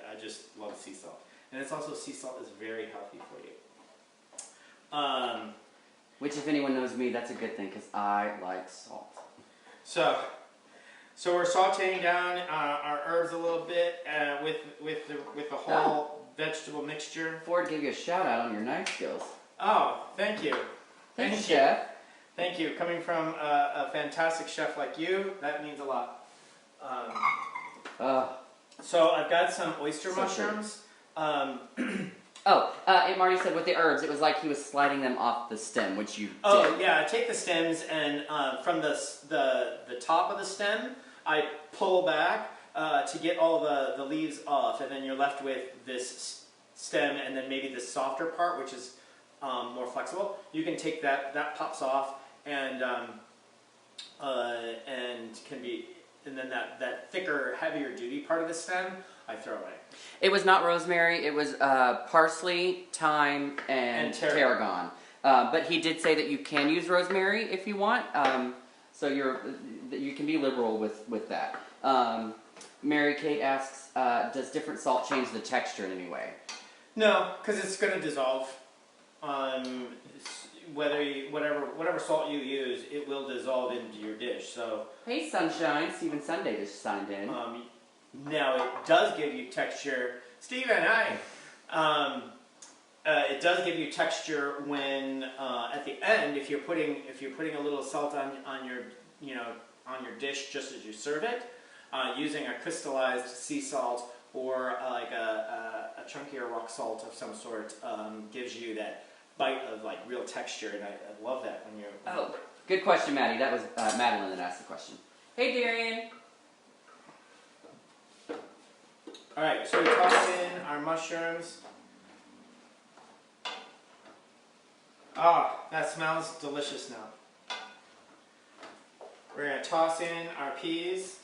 I just love sea salt. And it's also, sea salt is very healthy for you. Which, if anyone knows me, that's a good thing because I like salt. So, So we're sautéing down our herbs a little bit with the whole vegetable mixture. Ford gave you a shout out on your knife skills. Oh, thank you. Thanks, Thank Chef. you. Thank you. Coming from a fantastic chef like you, that means a lot. So I've got some oyster mushrooms. And Marty said with the herbs, it was like he was sliding them off the stem, which you did. Yeah, I take the stems and from the top of the stem, I pull back to get all the leaves off, and then you're left with this stem and then maybe the softer part, which is more flexible. You can take that pops off and can be, and then that thicker, heavier duty part of the stem, I throw away. It was not rosemary. It was parsley, thyme, and tarragon. But he did say that you can use rosemary if you want. So you can be liberal with that. Mary Kate asks, does different salt change the texture in any way? No, because it's going to dissolve. Whatever salt you use, it will dissolve into your dish. So hey, Sunshine. Stephen Sunday just signed in. Now it does give you texture. Stephen, hi. It does give you texture when at the end, if you're putting a little salt on your dish just as you serve it, using a crystallized sea salt or like a chunkier rock salt of some sort gives you that bite of like real texture, and I love that when you. Oh, good question, Maddie. That was Madeline that asked the question. Hey, Darian. All right, so we toss in our mushrooms. Ah, that smells delicious now. We're going to toss in our peas.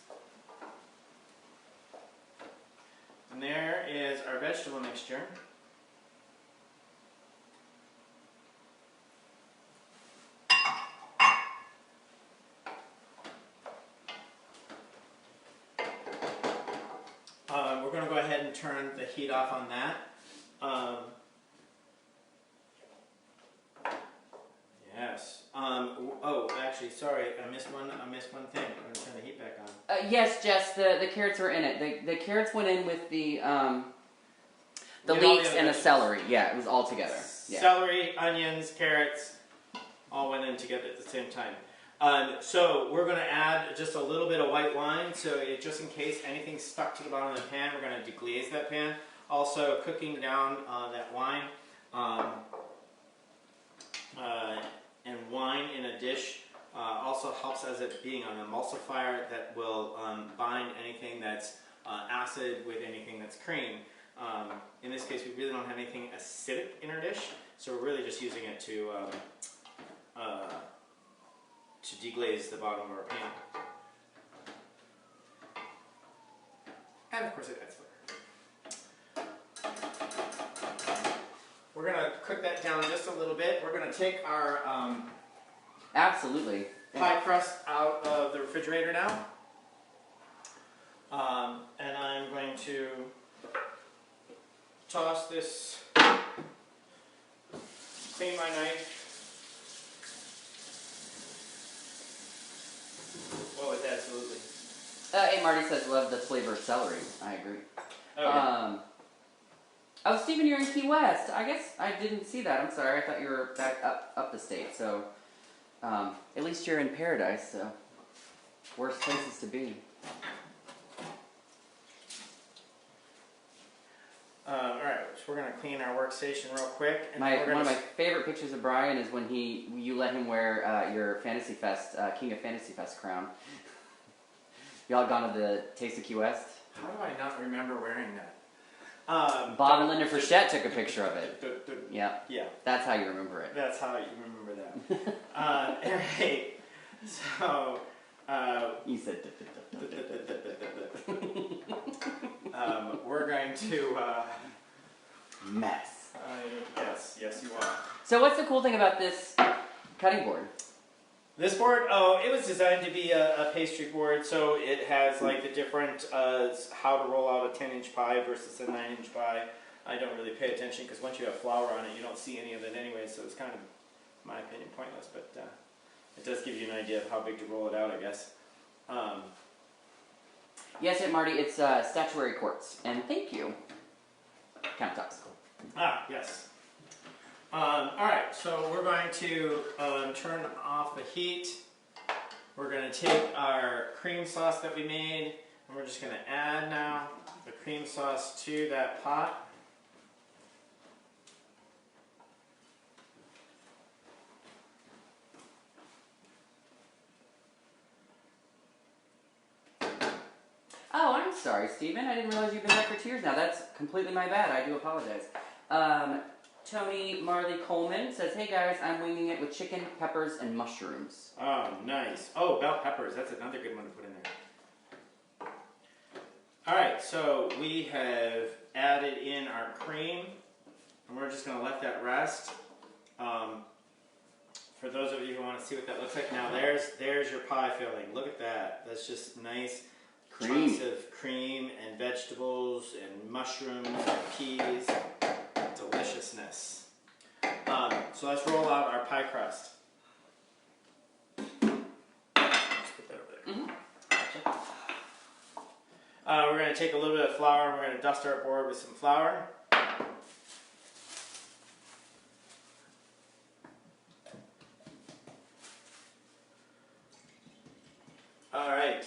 And there is our vegetable mixture. We're going to go ahead and turn the heat off on that. Yes. Actually, sorry, I missed one thing. I'm going to turn the heat back on. Yes, Jess, the carrots were in it. The carrots went in with the With leeks and the celery. Yeah, it was all together. Yeah. Celery, onions, carrots, all went in together at the same time. So we're going to add just a little bit of white wine, so just in case anything's stuck to the bottom of the pan, we're going to deglaze that pan. Also, cooking down that wine, and wine in a dish also helps as it being an emulsifier that will bind anything that's acid with anything that's cream. In this case, we really don't have anything acidic in our dish, so we're really just using it to deglaze the bottom of our pan. And of course it adds flavor. We're going to cook that down just a little bit. We're going to take our Absolutely. pie crust out of the refrigerator now. And I'm going to toss this, clean my knife. Oh, it's absolutely. Hey, Marty says love the flavor of celery. I agree. Oh, yeah. Oh, Stephen, you're in Key West. I guess I didn't see that. I'm sorry. I thought you were back up the state. So, at least you're in paradise. So, worst places to be. All right, so we're gonna clean our workstation real quick. And One of my favorite pictures of Brian is when you let him wear your Fantasy Fest King of Fantasy Fest crown. Y'all gone to the Taste of Key West? How do I not remember wearing that? Bob and Linda Frechette took a picture of it. Yeah. Yeah. That's how you remember it. That's how you remember that. Alright, so You said. we're going to Mess. yes you are. So what's the cool thing about this cutting board? This board, it was designed to be a pastry board, so it has like the different how to roll out a 10-inch pie versus a 9-inch pie. I don't really pay attention because once you have flour on it, you don't see any of it anyway, so it's kind of, in my opinion, pointless, but it does give you an idea of how big to roll it out, I guess. Yes, Aunt Marty, it's statuary quartz. And thank you. Countertops. Ah, yes. Alright, so we're going to turn off the heat. We're going to take our cream sauce that we made, and we're just going to add now the cream sauce to that pot. Oh, I'm sorry, Stephen. I didn't realize you've been back for 2 years now. That's completely my bad. I do apologize. Tony Marley Coleman says, hey guys, I'm winging it with chicken, peppers, and mushrooms. Oh, nice. Oh, bell peppers. That's another good one to put in there. Alright, so we have added in our cream, and we're just going to let that rest. For those of you who want to see what that looks like, now there's your pie filling. Look at that. That's just nice chunks of cream and vegetables and mushrooms and peas. Deliciousness. So let's roll out our pie crust. Just put that over there. Mm-hmm. We're going to take a little bit of flour and we're going to dust our board with some flour. Alright,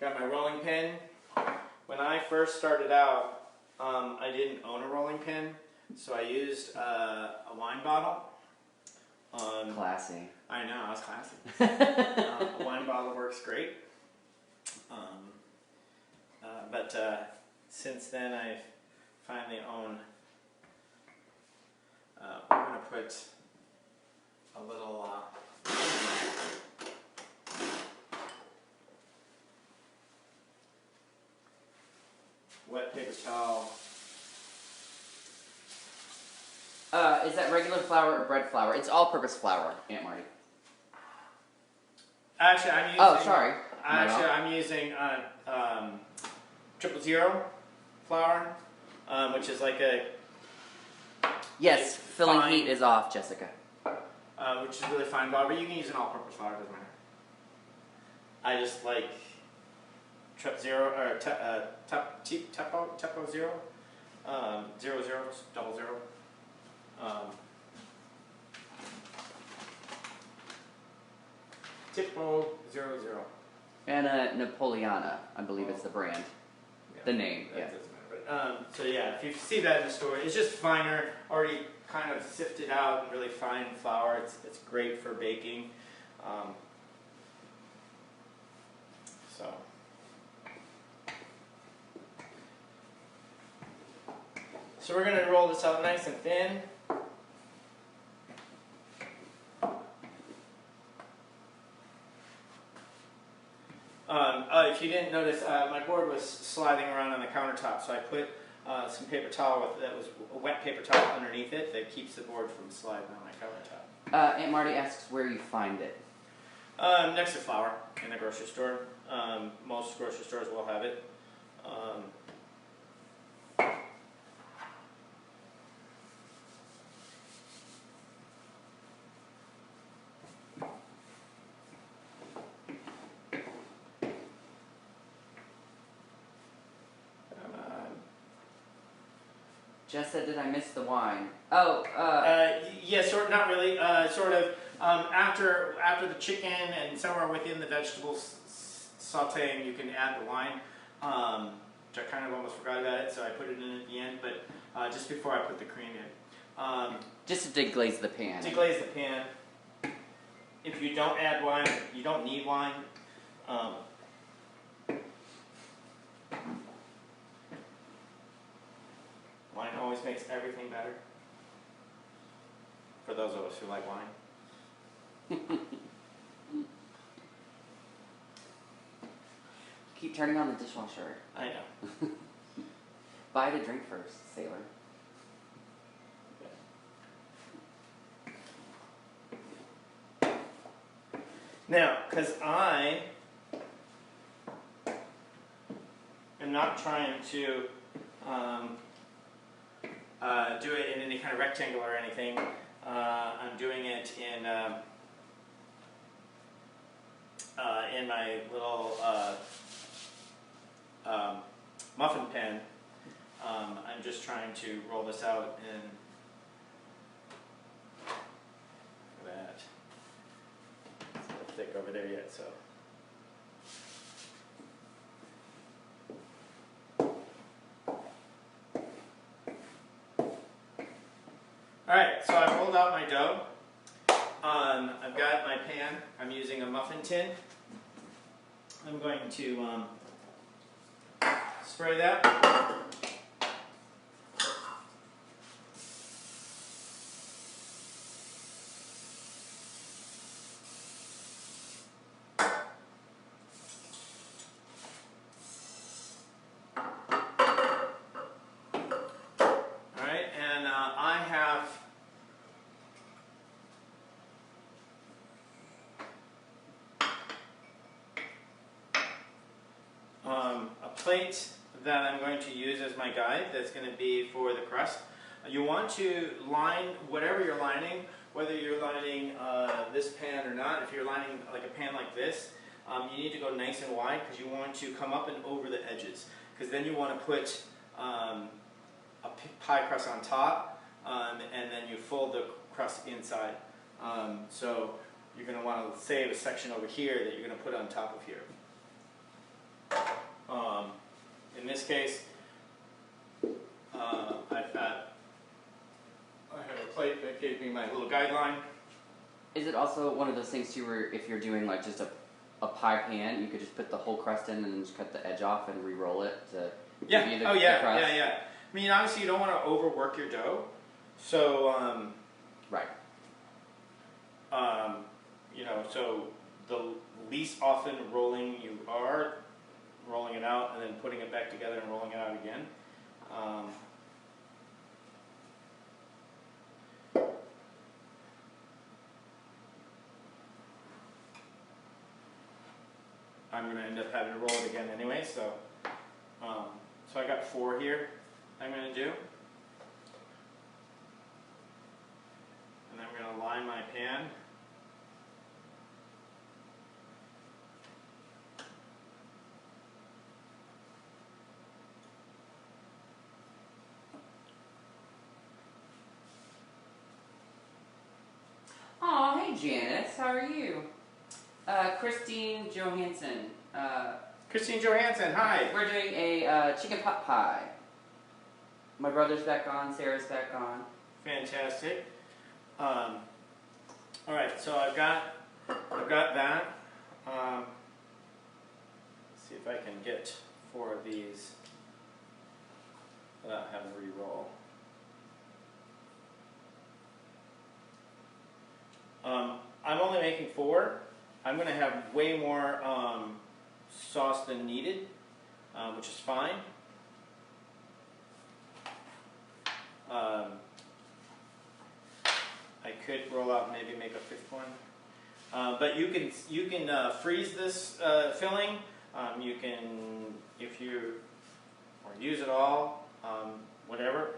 got my rolling pin. When I first started out, I didn't own a rolling pin, so I used a wine bottle. Classy. I know, I was classy. A wine bottle works great. But since then I've finally owned, we're going to put a little wet paper towel. Is that regular flour or bread flour? It's all-purpose flour, Aunt Marty. Actually, I'm using. Oh, sorry. I'm using 000 flour, which is like a. Yes, filling fine, heat is off, Jessica. which is really fine flour, but you can use an all-purpose flour. Doesn't matter. I just like Trep Zero or Tepo Zero, 00, just 00. Tipo 00. And Napoleana, I believe it's the brand. Yeah, The name, that yeah. doesn't matter. But, so yeah, if you see that in the store, it's just finer, already kind of sifted out and really fine flour. It's great for baking. So we're going to roll this out nice and thin. If you didn't notice, my board was sliding around on the countertop, so I put some paper towel that was a wet paper towel underneath it that keeps the board from sliding on my countertop. Aunt Marty asks where you find it. Next to flour in the grocery store. Most grocery stores will have it. Jess said, did I miss the wine? Oh, yeah, not really. Sort of after the chicken and somewhere within the vegetables sauteing, you can add the wine. Which I kind of almost forgot about it, so I put it in at the end. But just before I put the cream in, just to deglaze the pan. Deglaze the pan. If you don't add wine, you don't need wine. Wine always makes everything better. For those of us who like wine. Keep turning on the dishwasher. I know. Buy the drink first, sailor. Now, because I am not trying to do it in any kind of rectangle or anything, I'm doing it in my little muffin pan. I'm just trying to roll this out in that. It's not thick over there yet, so. Alright, so I've rolled out my dough. I've got my pan. I'm using a muffin tin. I'm going to spray that. A plate that I'm going to use as my guide that's going to be for the crust. You want to line whatever you're lining, whether you're lining this pan or not. If you're lining like a pan like this, you need to go nice and wide because you want to come up and over the edges, because then you want to put a pie crust on top, and then you fold the crust inside. So you're going to want to save a section over here that you're going to put on top of here. In this case, I have a plate that gave me my little guideline. Is it also one of those things too where if you're doing like just a pie pan, you could just put the whole crust in and then just cut the edge off and re-roll it to yeah. give you the, oh yeah, the crust? yeah. I mean, obviously you don't want to overwork your dough, so right. You know, so the least often rolling you are, rolling it out and then putting it back together and rolling it out again. I'm going to end up having to roll it again anyway, so so I got 4 here I'm going to do. And I'm going to line my pan. Oh, hey Janice, how are you? Christine Johansson. Christine Johansson, hi. We're doing a chicken pot pie. My brother's back on, Sarah's back on. Fantastic. All right, so I've got that. Let's see if I can get 4 of these without having to re-roll. I'm only making 4. I'm going to have way more sauce than needed, which is fine. I could roll out and maybe make a 5th one, but you can freeze this filling. You can, if you or use it all, whatever.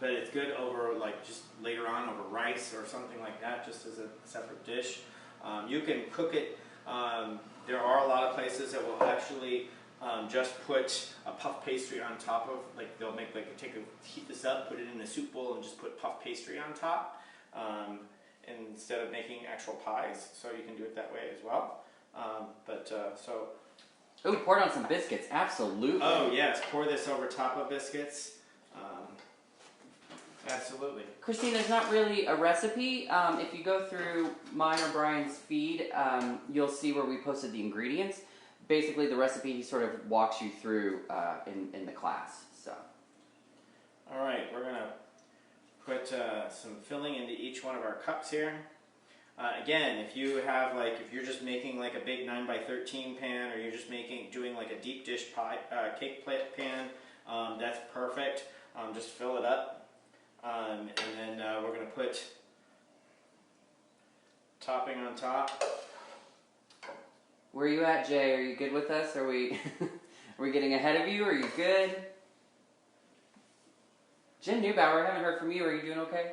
But it's good over like just later on over rice or something like that, just as a separate dish. You can cook it. There are a lot of places that will actually just put a puff pastry on top of, like they'll make like heat this up, put it in a soup bowl, and just put puff pastry on top instead of making actual pies. So you can do it that way as well. So. Oh, pour it on some biscuits, absolutely. Oh yes, pour this over top of biscuits. Absolutely. Christine, there's not really a recipe. If you go through mine or Brian's feed, you'll see where we posted the ingredients. Basically, the recipe sort of walks you through in the class. So. All right, we're gonna put some filling into each one of our cups here. Again, if you have if you're just making like a big 9x13 pan, or you're just doing like a deep dish pie cake plate pan, that's perfect. Just fill it up. And then we're going to put topping on top. Where are you at, Jay? Are you good with us? Are we getting ahead of you? Are you good? Jen Neubauer, I haven't heard from you. Are you doing okay?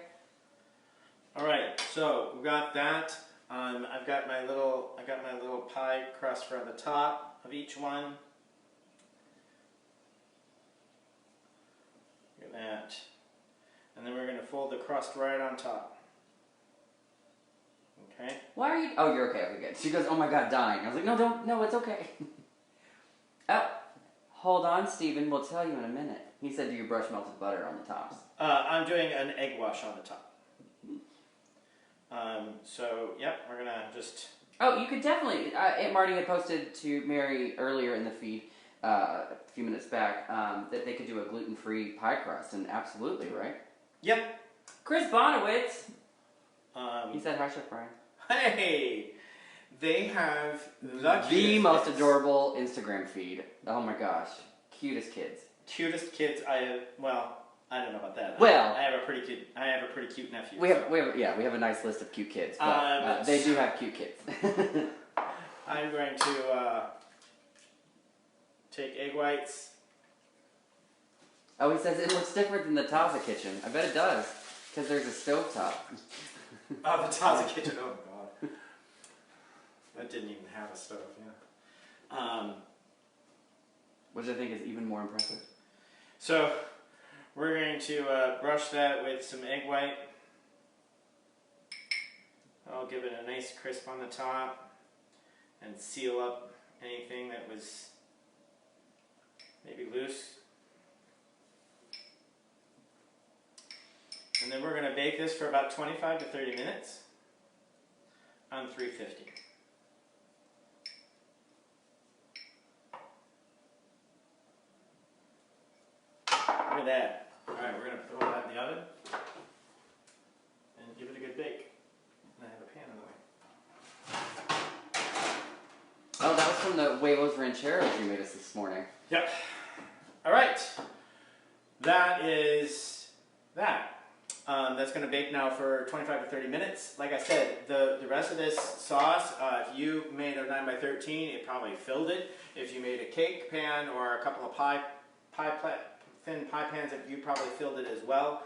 All right, so we've got that. I've got my little pie crust for the top of each one. Look at that. And then we're going to fold the crust right on top. Okay. Why are you? Oh, you're okay. Okay, good. She goes, "Oh my God, dying." I was like, "No, don't. No, it's okay." Oh, hold on, Stephen. We'll tell you in a minute. He said, "Do you brush melted butter on the tops?" I'm doing an egg wash on the top. So, yep, we're gonna just... Oh, you could definitely... Aunt Marty had posted to Mary earlier in the feed, a few minutes back, that they could do a gluten-free pie crust, and absolutely, right? Yep. Chris Bonowitz! He said, "Hi, Chef Brian." Hey! They have the most adorable Instagram feed. Oh my gosh. Cutest kids. Cutest kids I have... Well... I don't know about that. Well, I have a pretty cute nephew. We have a nice list of cute kids, but they do have cute kids. I'm going to take egg whites. Oh, he says it looks different than the Taza kitchen. I bet it does, because there's a stovetop. Oh, the Taza kitchen. Oh God, that didn't even have a stove. Yeah. Which I think is even more impressive. So. We're going to brush that with some egg white. I'll give it a nice crisp on the top and seal up anything that was maybe loose. And then we're going to bake this for about 25 to 30 minutes on 350. Look at that. Alright, we're going to throw that in the oven and give it a good bake. And I have a pan in the way. Oh, that was from the huevos rancheros you made us this morning. Yep. Alright. That is that. That's going to bake now for 25 to 30 minutes. Like I said, the rest of this sauce, if you made a 9x13, it probably filled it. If you made a cake pan or a couple of thin pie pans, you probably filled it as well.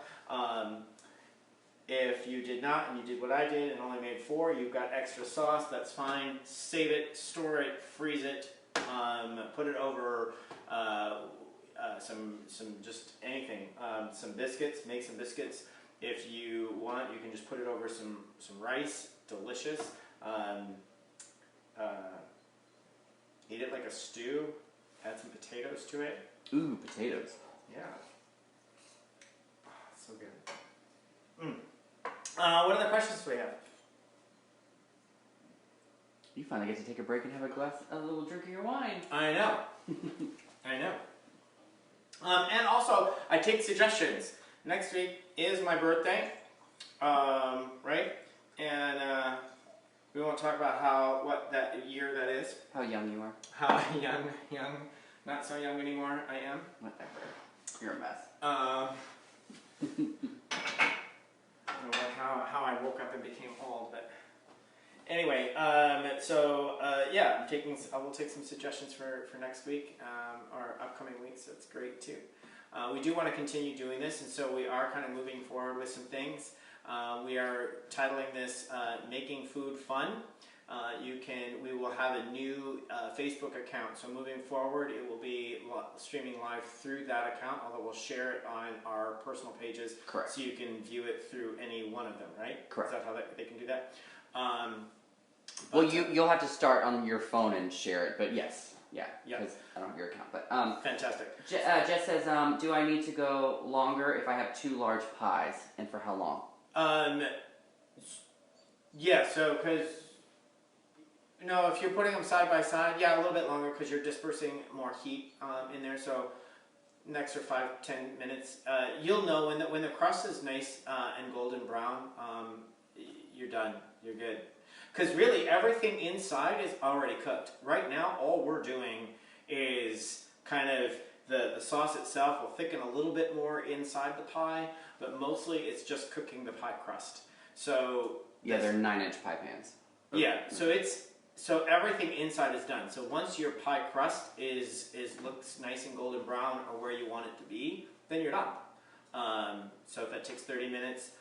If you did not, and you did what I did and only made 4, you've got extra sauce, that's fine. Save it, store it, freeze it, put it over some just anything. Some biscuits, make some biscuits. If you want, you can just put it over some rice, delicious. Eat it like a stew, add some potatoes to it. Ooh, potatoes. Yeah. Oh, so good. What other questions do we have? You finally get to take a break and have a little drink of your wine. I know. I know. And also, I take suggestions. Next week is my birthday, right? And we won't talk about what that year that is. How young you are. How young, not so young anymore I am. Whatever. You're a mess. I don't know how I woke up and became old, but anyway, yeah, I will take some suggestions for next week or upcoming weeks. That's great too. We do want to continue doing this, and so we are kind of moving forward with some things. We are titling this "Making Food Fun." We will have a new Facebook account. So moving forward, it will be streaming live through that account, although we'll share it on our personal pages. Correct. So you can view it through any one of them, right? Correct. Is that how they can do that? Well, you'll have to start on your phone and share it, but yes. Yeah, because I don't have your account. But fantastic. Jess says, do I need to go longer if I have 2 large pies, and for how long? Yeah, so because... No, if you're putting them side by side, yeah, a little bit longer because you're dispersing more heat in there. So an extra 5-10 minutes. You'll know when the crust is nice and golden brown. You're done. You're good. Because really everything inside is already cooked. Right now, all we're doing is kind of the sauce itself will thicken a little bit more inside the pie, but mostly it's just cooking the pie crust. So yeah, they're 9-inch pie pans. Yeah, so everything inside is done. So once your pie crust looks nice and golden brown or where you want it to be, then you're done. So if that takes 30 minutes,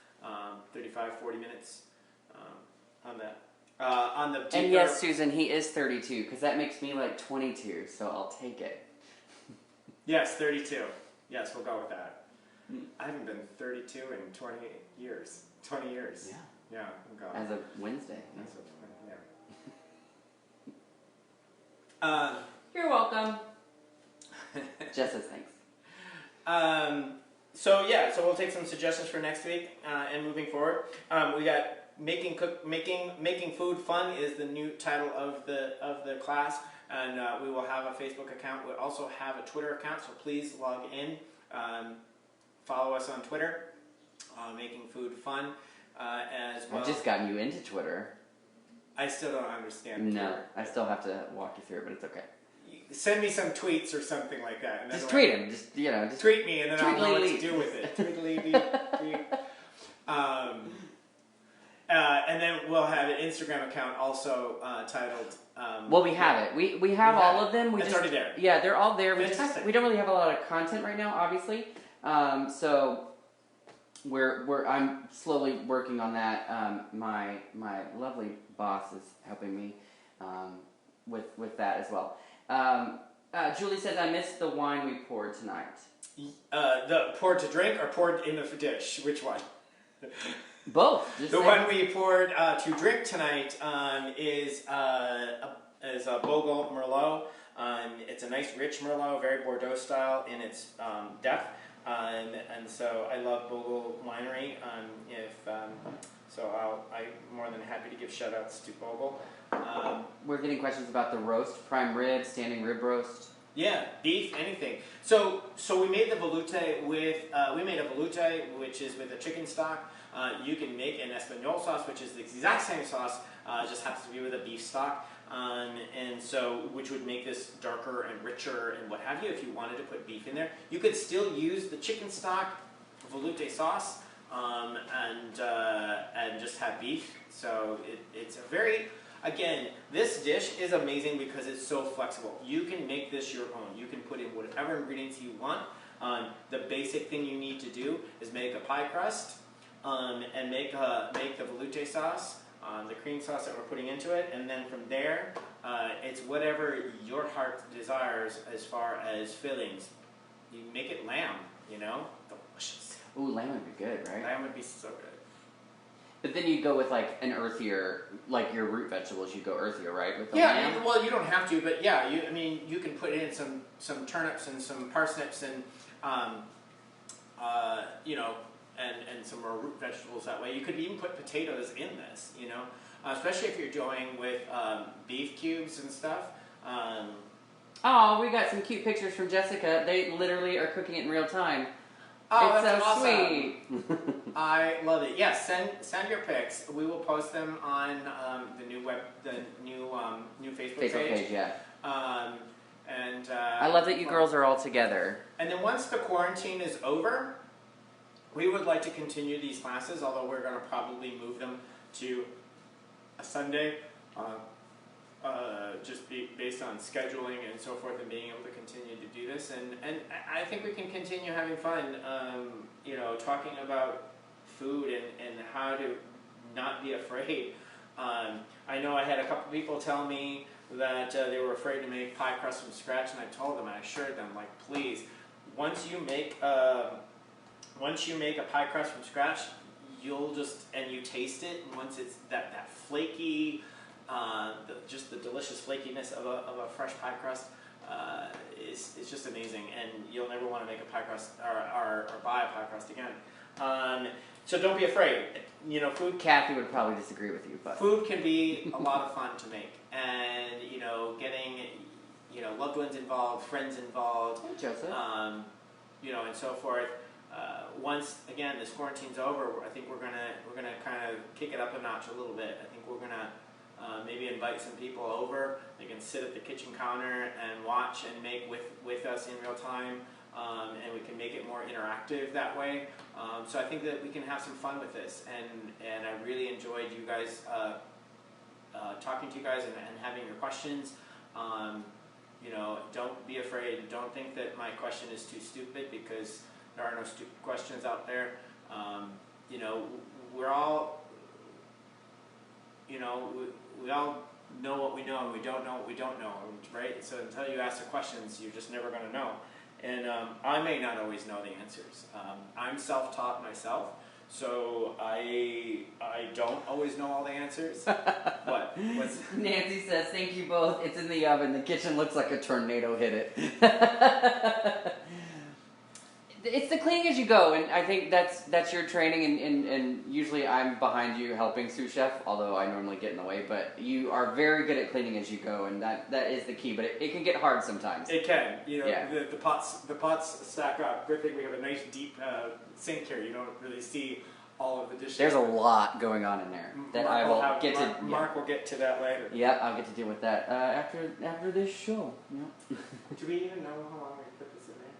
35, 40 minutes on that. on the deeper... And yes, Susan, he is 32, because that makes me like 22, so I'll take it. Yes, 32. Yes, we'll go with that. I haven't been 32 in 20 years. 20 years. Yeah. Yeah, oh God. As of Wednesday. Yeah. You're welcome. Jess says thanks. So we'll take some suggestions for next week and moving forward. We got making food fun is the new title of the class, and we will have a Facebook account. We'll also have a Twitter account, so please log in. Follow us on Twitter, making food fun as well. I've just gotten you into Twitter. I still don't understand. No, Twitter. I still have to walk you through it, but it's okay. Send me some tweets or something like that. And just tweet him. Just just tweet me, and then I'll know what to do with it. Tweet. And then we'll have an Instagram account also titled. Well, we have it. We have all of them. It's already there. Yeah, they're all there. Fantastic. We don't really have a lot of content right now, obviously. So I'm slowly working on that. My lovely boss is helping me with that as well. Julie says, I missed the wine we poured tonight. The poured to drink or poured in the dish? Which one? Both. The one we poured to drink tonight is a Bogle Merlot. It's a nice rich Merlot, very Bordeaux style in its depth. And so I love Bogle Winery. I'm more than happy to give shout outs to Bogle. We're getting questions about the roast, prime rib, standing rib roast. Yeah, beef, anything. So we made the veloute with which is with a chicken stock. You can make an Espanol sauce, which is the exact same sauce, just happens to be with a beef stock. And so, which would make this darker and richer and what have you. If you wanted to put beef in there, you could still use the chicken stock veloute sauce and just have beef. So it's a very, again, this dish is amazing because it's so flexible. You can make this your own. You can put in whatever ingredients you want. The basic thing you need to do is make a pie crust and make the veloute sauce. The cream sauce that we're putting into it, and then from there, it's whatever your heart desires as far as fillings. You make it lamb, delicious. Ooh, lamb would be good, right? Lamb would be so good. But then you go with like an earthier, like your root vegetables. You go earthier, right? With the lamb? Well, you don't have to, but yeah, you can put in some turnips and some parsnips and and some more root vegetables that way. You could even put potatoes in this, especially if you're doing with beef cubes and stuff. Oh, we got some cute pictures from Jessica. They literally are cooking it in real time. Oh, it's that's so awesome. sweet. I love it. Yes, send your pics. We will post them on the new Facebook page. Yeah. And I love that you girls are all together. And then once the quarantine is over, we would like to continue these classes, although we're going to probably move them to a Sunday, just based on scheduling and so forth, and being able to continue to do this. And I think we can continue having fun, talking about food and how to not be afraid. I know I had a couple people tell me that they were afraid to make pie crust from scratch, and I told them, I assured them, like, please, once you make a pie crust from scratch, you taste it, and once it's that flaky, just the delicious flakiness of a fresh pie crust is just amazing, and you'll never want to make a pie crust or buy a pie crust again. So don't be afraid. Food. Kathy would probably disagree with you, but food can be a lot of fun to make, and getting loved ones involved, friends involved, hey, Joseph. And so forth. Once again this quarantine's over, I think we're gonna kind of kick it up a notch a little bit. I think we're gonna maybe invite some people over. They can sit at the kitchen counter and watch and make with us in real time, and we can make it more interactive that way. So I think that we can have some fun with this, and I really enjoyed you guys talking to you guys and having your questions. Don't be afraid. Don't think that my question is too stupid, because there are no stupid questions out there. We're all, we all know what we know, and we don't know what we don't know, right? So until you ask the questions, you're just never going to know. And I may not always know the answers. I'm self-taught myself, so I don't always know all the answers. What? Nancy says, "Thank you both. It's in the oven. The kitchen looks like a tornado hit it." It's the cleaning as you go, and I think that's your training, and usually I'm behind you helping sous chef, although I normally get in the way, but you are very good at cleaning as you go, and that is the key, but it can get hard sometimes. It can, you know, yeah. the pots stack up. Good thing we have a nice deep sink here. You don't really see all of the dishes. There's a lot going on in there that Mark I will get to. Mark will get to that later. Yeah, I'll get to deal with that after this show. Yeah. Do we even know how long we put this in there?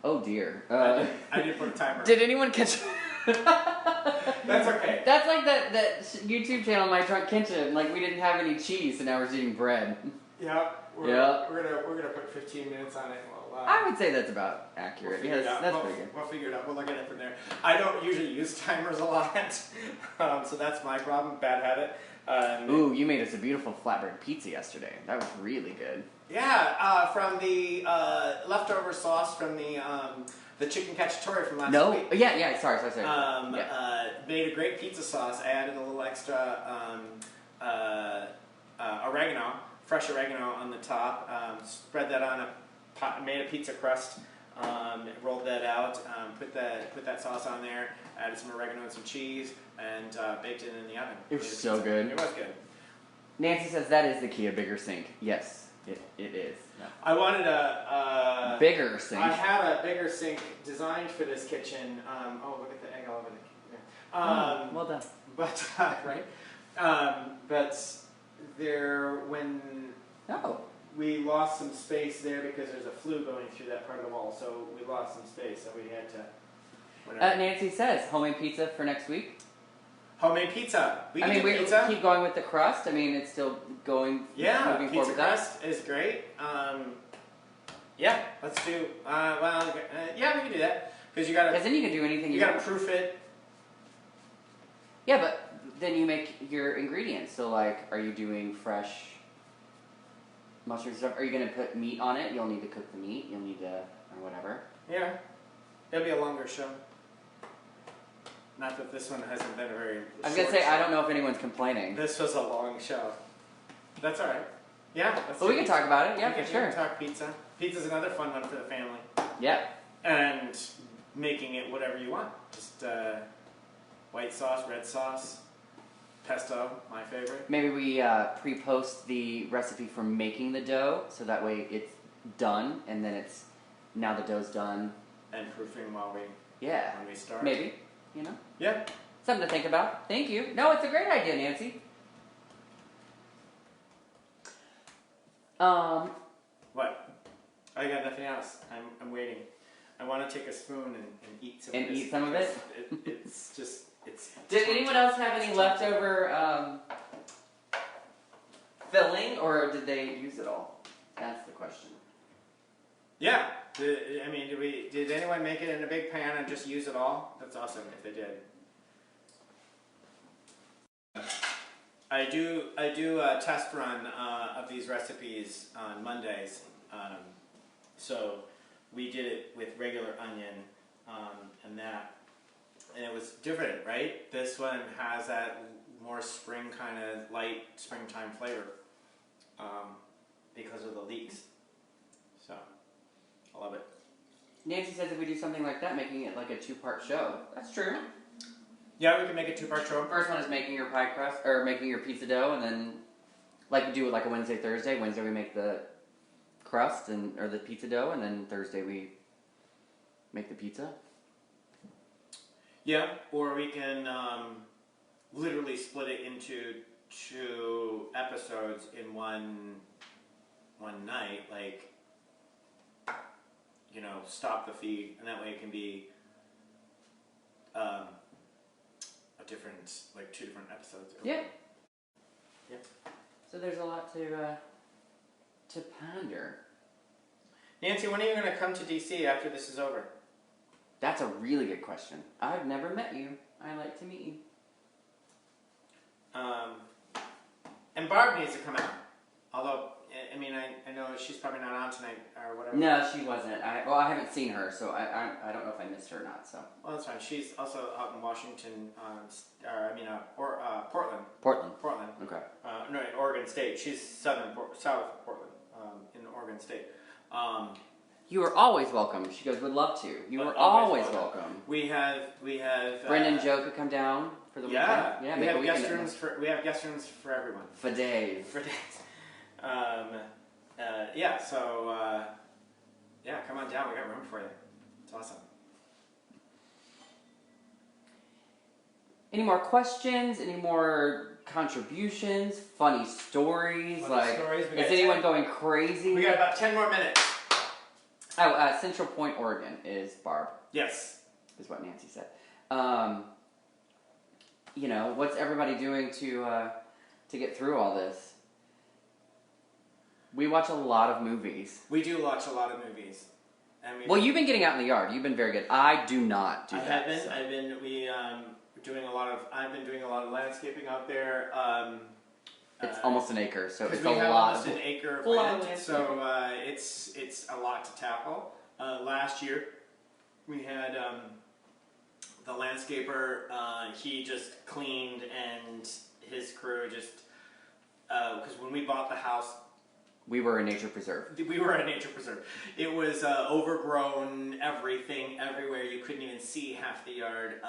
Oh dear. I didn't put a timer. Did anyone catch? That's okay. That's like that YouTube channel, My Drunk Kitchen. Like we didn't have any cheese, and now we're just eating bread. Yeah. We're gonna put 15 minutes on it. I would say that's about accurate. We'll that's pretty good. We'll figure it out. We'll look at it from there. I don't usually use timers a lot, so that's my problem. Bad habit. Ooh, you made us a beautiful flatbread pizza yesterday. That was really good. Yeah, from the leftover sauce from the chicken cacciatore from last week. Yeah. Sorry. Made a great pizza sauce. I added a little extra oregano, fresh oregano on the top. Spread that on a pot, made a pizza crust. Rolled that out. Put that sauce on there. Added some oregano and some cheese, and baked it in the oven. It was so good. It was good. Nancy says that is the key, a bigger sink. Yes. It is. No. I wanted a bigger sink. I had a bigger sink designed for this kitchen. Look at the egg all over the. Well done. But right. But there we lost some space there because there's a flue going through that part of the wall, so we lost some space, so we had to. Nancy says homemade pizza for next week. Homemade pizza. We keep going with the crust. I mean, it's still going. Yeah, moving pizza forward crust is great. Yeah, let's do. Yeah, we can do that because you gotta. Because then you can do anything. You gotta proof it. Yeah, but then you make your ingredients. So, like, are you doing fresh mushrooms stuff? Are you gonna put meat on it? You'll need to cook the meat. You'll need to, or whatever. Yeah, it'll be a longer show. Not that this one hasn't been a very. I was gonna say, I don't know if anyone's complaining. This was a long show. That's all right. Yeah. Well, we can talk about it. Yeah, for sure. We can talk pizza. Pizza's another fun one for the family. Yeah. And making it whatever you want. Just white sauce, red sauce, pesto, my favorite. Maybe we pre-post the recipe for making the dough, so that way it's done, and then now the dough's done. And proofing when we start. Maybe. You know? Yeah. Something to think about. Thank you. No, it's a great idea, Nancy. What? I got nothing else. I'm waiting. I want to take a spoon and eat some of this. And eat some of it? It's just... Did anyone else have any leftover filling, or did they use it all? That's the question. Yeah. Did anyone make it in a big pan and just use it all? That's awesome if they did. I do a test run of these recipes on Mondays. So we did it with regular onion and it was different, right? This one has that more spring kind of light springtime flavor because of the leeks. So I love it. Nancy says if we do something like that, making it like a 2-part show. That's true. Yeah, we can make a 2-part show. First one is making your pie crust, or making your pizza dough, and then we do it like a Wednesday, Thursday. Wednesday we make the crust or the pizza dough, and then Thursday we make the pizza. Yeah, or we can literally split it into 2 episodes in one night, like, stop the feed, and that way it can be a different, 2 different episodes. Yeah. Yep. So there's a lot to ponder. Nancy, when are you going to come to DC after this is over? That's a really good question. I've never met you. I'd like to meet you. And Barb needs to come out. Although, I mean, I know she's probably not on tonight or whatever. No, she wasn't. I haven't seen her, so I don't know if I missed her or not. So. Well, that's fine. She's also out in Washington, Portland. Portland. Okay. No, in Oregon State. She's south of Portland, in Oregon State. You are always welcome. She goes, would love to. You are always welcome. We have. Brendan and Joe could come down for the weekend. Yeah, we have guest rooms for everyone. For days. Come on down. We got room for you. It's awesome. Any more questions? Any more contributions? Funny stories? Is anyone going crazy? We got about 10 more minutes. Oh, Central Point, Oregon is Barb. Yes. Is what Nancy said. What's everybody doing to get through all this? We watch a lot of movies. We do watch a lot of movies. Well, you've been getting out in the yard. You've been very good. I do not do that. I've been doing a lot of landscaping out there. It's almost an acre, so it's a lot. Almost an acre of land, so it's a lot to tackle. Last year, we had the landscaper. He just cleaned, and his crew just because when we bought the house. We were a nature preserve. It was overgrown, everything, everywhere. You couldn't even see half the yard.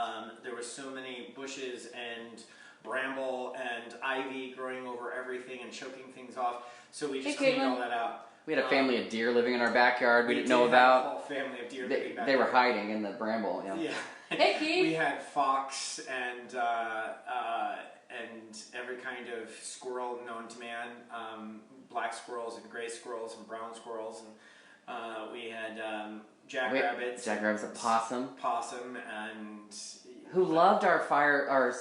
There were so many bushes and bramble and ivy growing over everything and choking things off. So we just cleaned all that out. We had a family of deer living in our backyard we didn't know about. A whole family of deer living back They were hiding in the bramble. Yeah. Hey, Keith. We had fox and every kind of squirrel known to man. Black squirrels and gray squirrels and brown squirrels, and we had jackrabbits. Jackrabbits, a possum. And who loved our fire, our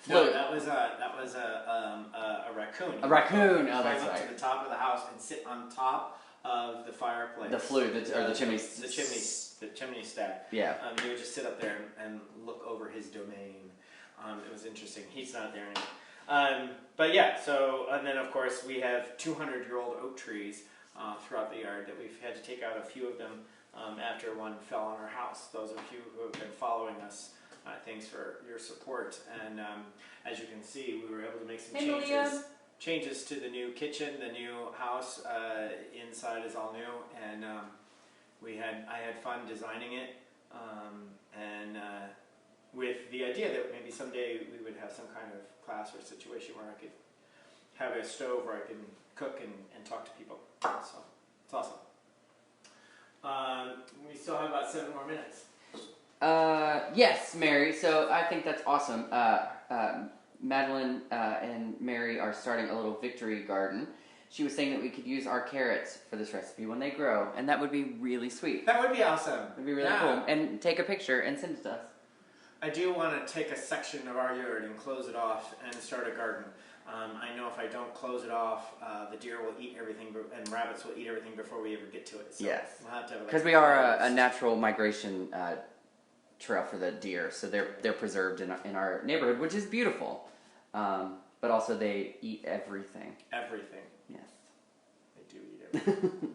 No, that was a raccoon. A raccoon. Oh, that's right. right. To the top of the house and sit on top of the fireplace. The flue, or the chimney. The chimney stack. Yeah. He would just sit up there and look over his domain. It was interesting. He's not there anymore. But yeah, so, and then of course we have 200-year-old oak trees throughout the yard that we've had to take out a few of them after one fell on our house. Those of you who have been following us, thanks for your support. And as you can see, we were able to make some changes to the new kitchen, the new house. Inside is all new, and I had fun designing it, with the idea that maybe someday we would have some kind of class or situation where I could have a stove where I can cook and talk to people. So it's awesome. We still have about 7 more minutes. Yes, Mary. So I think that's awesome. Madeline and Mary are starting a little victory garden. She was saying that we could use our carrots for this recipe when they grow, and that would be really sweet. That would be awesome. It'd be really cool. And take a picture and send it to us. I do want to take a section of our yard and close it off and start a garden. I know if I don't close it off, the deer will eat everything, and rabbits will eat everything before we ever get to it. So yes. We'll have to have because we are a natural migration trail for the deer, so they're preserved in our neighborhood, which is beautiful. But also they eat everything. Everything. Yes. They do eat everything.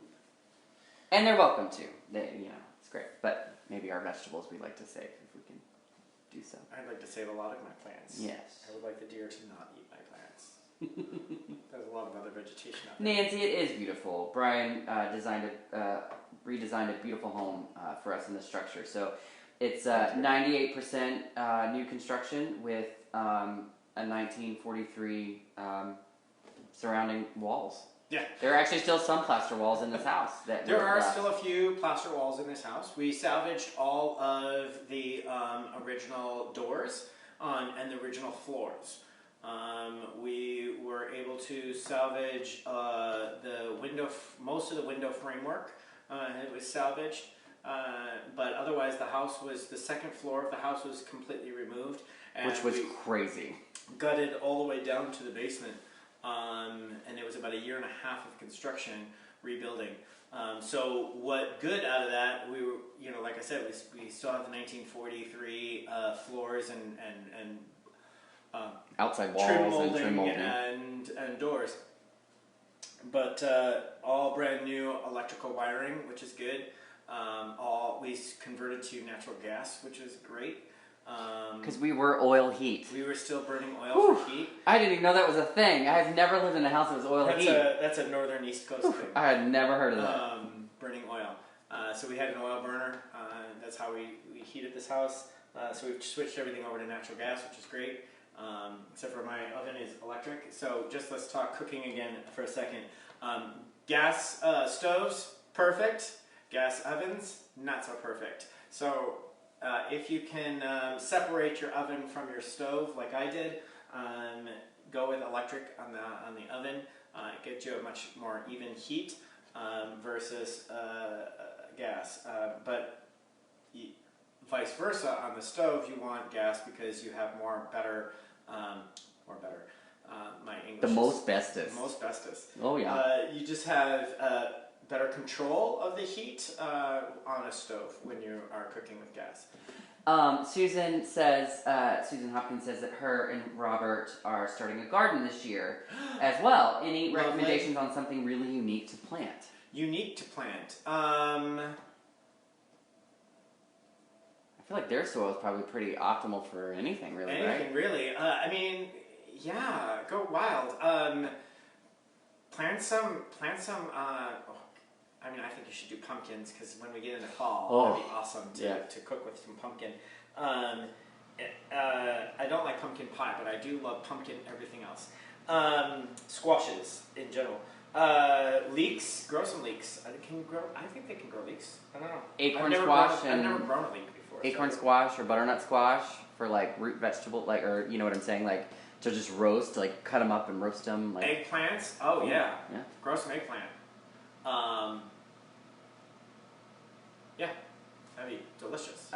And they're welcome to. It's great. But maybe our vegetables we like to save if we can do so. I'd like to save a lot of my plants. Yes. I would like the deer to not eat my plants. There's a lot of other vegetation out there. Nancy, it is beautiful. Brian redesigned a beautiful home for us in the structure. So it's 98% new construction with a 1943 surrounding walls. Yeah. There are actually still some plaster walls in this house. There are still a few plaster walls in this house. We salvaged all of the original doors and the original floors. We were able to salvage most of the window framework. It was salvaged, but otherwise the second floor of the house was completely removed. Which was crazy. Gutted all the way down to the basement. And it was about 1.5 years of construction, rebuilding. So what good out of that, we were, like I said, we still have the 1943 floors and outside walls trim and molding, trim molding and doors. But all brand new electrical wiring, which is good. We converted to natural gas, which is great. Because we were oil heat. We were still burning oil for heat. I didn't even know that was a thing. I've never lived in a house that was oil heat. That's a northern East Coast thing. I had never heard of that. Burning oil. So we had an oil burner. That's how we heated this house. So we've switched everything over to natural gas, which is great. Except for my oven is electric. So just let's talk cooking again for a second. Gas stoves, perfect. Gas ovens, not so perfect. So if you can separate your oven from your stove, like I did, go with electric on the oven. It gets you a much more even heat versus gas. But vice versa, on the stove you want gas because you have my English. The most bestest. Most bestest. Oh yeah. You just have better control of the heat on a stove when you are cooking with gas. Susan Hopkins says that her and Robert are starting a garden this year as well. Any recommendations on something really unique to plant? Unique to plant. I feel like their soil is probably pretty optimal for anything, really, right? Anything, really. I mean, yeah, go wild. Plant some. I mean, I think you should do pumpkins because when we get into fall, that'd be awesome to cook with some pumpkin. I don't like pumpkin pie, but I do love pumpkin everything else. Squashes in general. Leeks, grow some leeks. I think they can grow leeks. I don't know. Acorn squash I've never grown a leek before. Acorn squash or butternut squash for like root vegetable, like, or you know what I'm saying, like to just roast, like cut them up and roast them. Like eggplants. Oh yeah. Grow some eggplant. Yeah, that'd be delicious.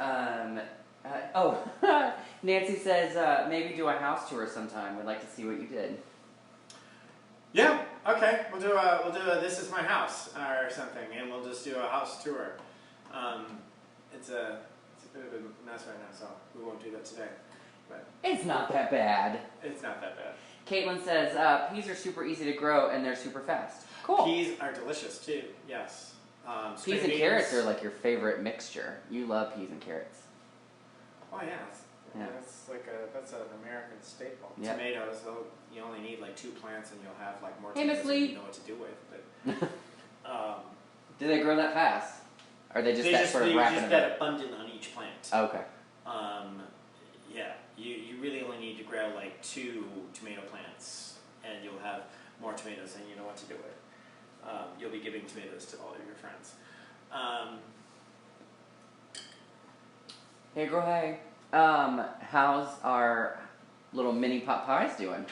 Nancy says maybe do a house tour sometime. We'd like to see what you did. Yeah. Okay. We'll do a this is my house or something, and we'll just do a house tour. It's a bit of a mess right now, so we won't do that today. But it's not that bad. It's not that bad. Caitlin says peas are super easy to grow and they're super fast. Cool. Peas are delicious too. Yes. Peas and carrots are like your favorite mixture. You love peas and carrots. Oh yeah. That's an American staple. Yep. Tomatoes, though, you only need like 2 plants and you'll have like more Hey, tomatoes Miss than Lee. you know what to do with. But do they grow that fast? Or are they just that sort of rapid? Just that abundant on each plant. Okay. Yeah, you really only need to grow like 2 tomato plants, and you'll have more tomatoes than you know what to do with. You'll be giving tomatoes to all of your friends. Hey, girl, hey. How's our little mini pot pies doing?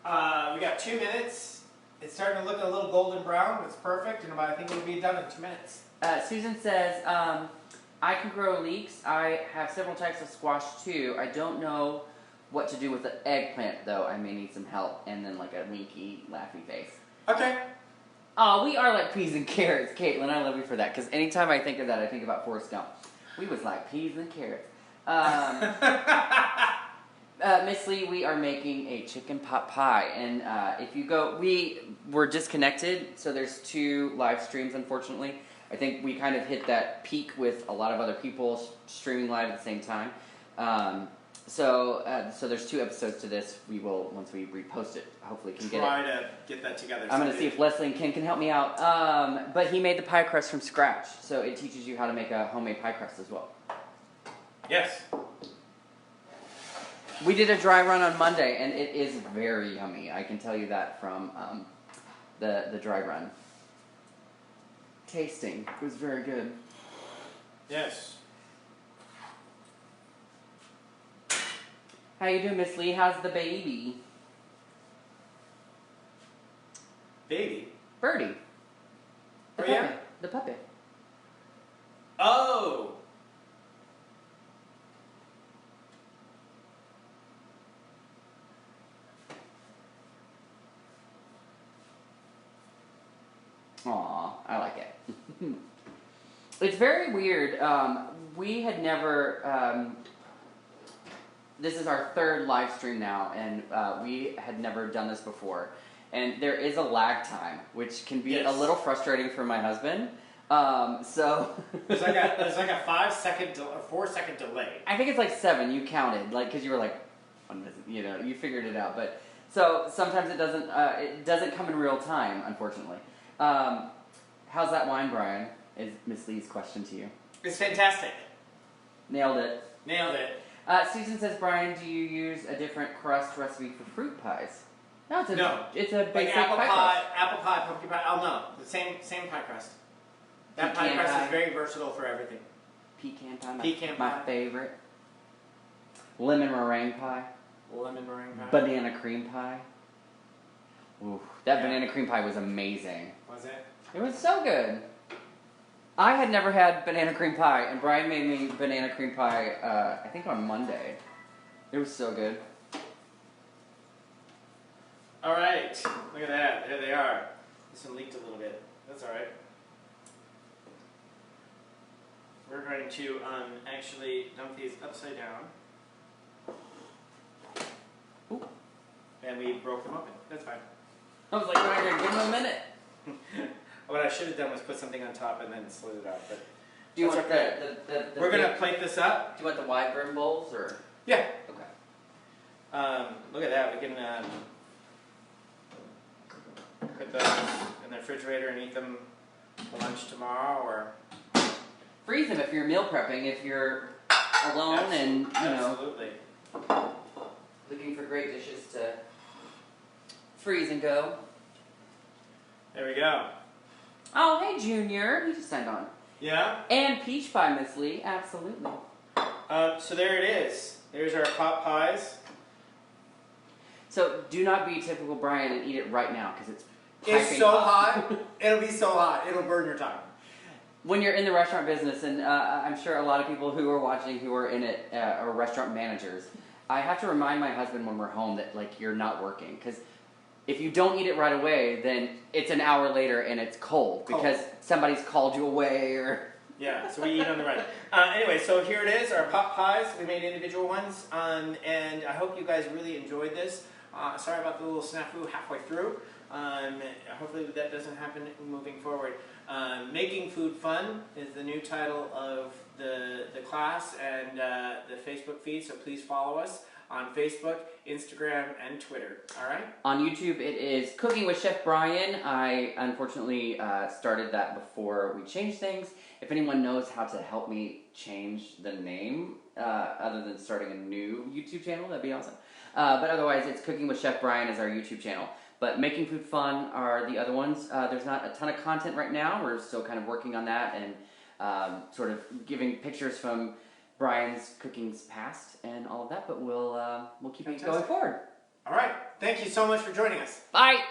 We got 2 minutes. It's starting to look a little golden brown. It's perfect, and I think it'll be done in 2 minutes. Susan says, I can grow leeks. I have several types of squash too. I don't know what to do with the eggplant though. I may need some help. And then like a winky, laughy face. Okay. Oh, we are like peas and carrots, Caitlin. I love you for that. Because anytime I think of that, I think about Forrest Gump. We was like peas and carrots. Miss Lee, we are making a chicken pot pie. And if you go, we were disconnected. So there's 2 live streams, unfortunately. I think we kind of hit that peak with a lot of other people streaming live at the same time. So there's 2 episodes to this. We will, once we repost it, hopefully can try to get that together. I'm going to see if Leslie and Ken can help me out. But he made the pie crust from scratch, so it teaches you how to make a homemade pie crust as well. Yes. We did a dry run on Monday, and it is very yummy. I can tell you that from the dry run. Tasting, it was very good. Yes. How you doing, Miss Lee? How's the baby? Baby? Birdie. The puppy. Yeah? The puppy. Oh! Aw, I like it. It's very weird. We had never this is our third live stream now, and we had never done this before. And there is a lag time, which can be a little frustrating for my husband. So there's like a 5 second or 4 second delay. I think it's like 7. You counted, like, because you were like, you know, you figured it out. But so sometimes it doesn't come in real time, unfortunately. How's that wine, Brian? Is Miss Lee's question to you? It's fantastic. Nailed it. Nailed it. Susan says, Brian, do you use a different crust recipe for fruit pies? No, it's a basic like apple pie pie, crust. apple pie, pumpkin pie. Oh no, the same pie crust. That pie crust is very versatile for everything. Pecan pie, my favorite. Lemon meringue pie. Lemon meringue pie. Banana cream pie. Ooh, that banana cream pie was amazing. Was it? It was so good. I had never had banana cream pie, and Brian made me banana cream pie, I think on Monday. It was so good. All right, look at that. There they are. This one leaked a little bit. That's all right. We're going to actually dump these upside down. Ooh. And we broke them open. That's fine. I was like, Brian, give him a minute. What I should have done was put something on top and then slid it out. But do you want okay. the We're going to plate this up. Do you want the wide brim bowls or? Yeah. Okay. Look at that. We can put those in the refrigerator and eat them for lunch tomorrow, or freeze them if you're meal prepping. If you're alone and you know, looking for great dishes to freeze and go. There we go. Oh, hey, Junior. He just signed on. Yeah? And peach pie, Miss Lee. Absolutely. So there it is. There's our pot pies. So do not be typical Brian and eat it right now, because it's so hot. It'll be so hot. It'll burn your tongue. When you're in the restaurant business, and I'm sure a lot of people who are watching who are in it are restaurant managers, I have to remind my husband when we're home that, like, you're not working, because if you don't eat it right away, then it's an hour later and it's cold because somebody's called you away or... Yeah, so we eat on the run. Anyway, so here it is, our pot pies. We made individual ones, and I hope you guys really enjoyed this. Sorry about the little snafu halfway through. Hopefully that doesn't happen moving forward. Making Food Fun is the new title of the class and the Facebook feed, so please follow us on Facebook, Instagram, and Twitter. All right? On YouTube, it is Cooking with Chef Brian. I unfortunately started that before we changed things. If anyone knows how to help me change the name, other than starting a new YouTube channel, that'd be awesome. But otherwise, it's Cooking with Chef Brian is our YouTube channel. But Making Food Fun are the other ones. There's not a ton of content right now. We're still kind of working on that and sort of giving pictures from Brian's cooking's past and all of that, but we'll keep it going forward. All right. Thank you so much for joining us. Bye.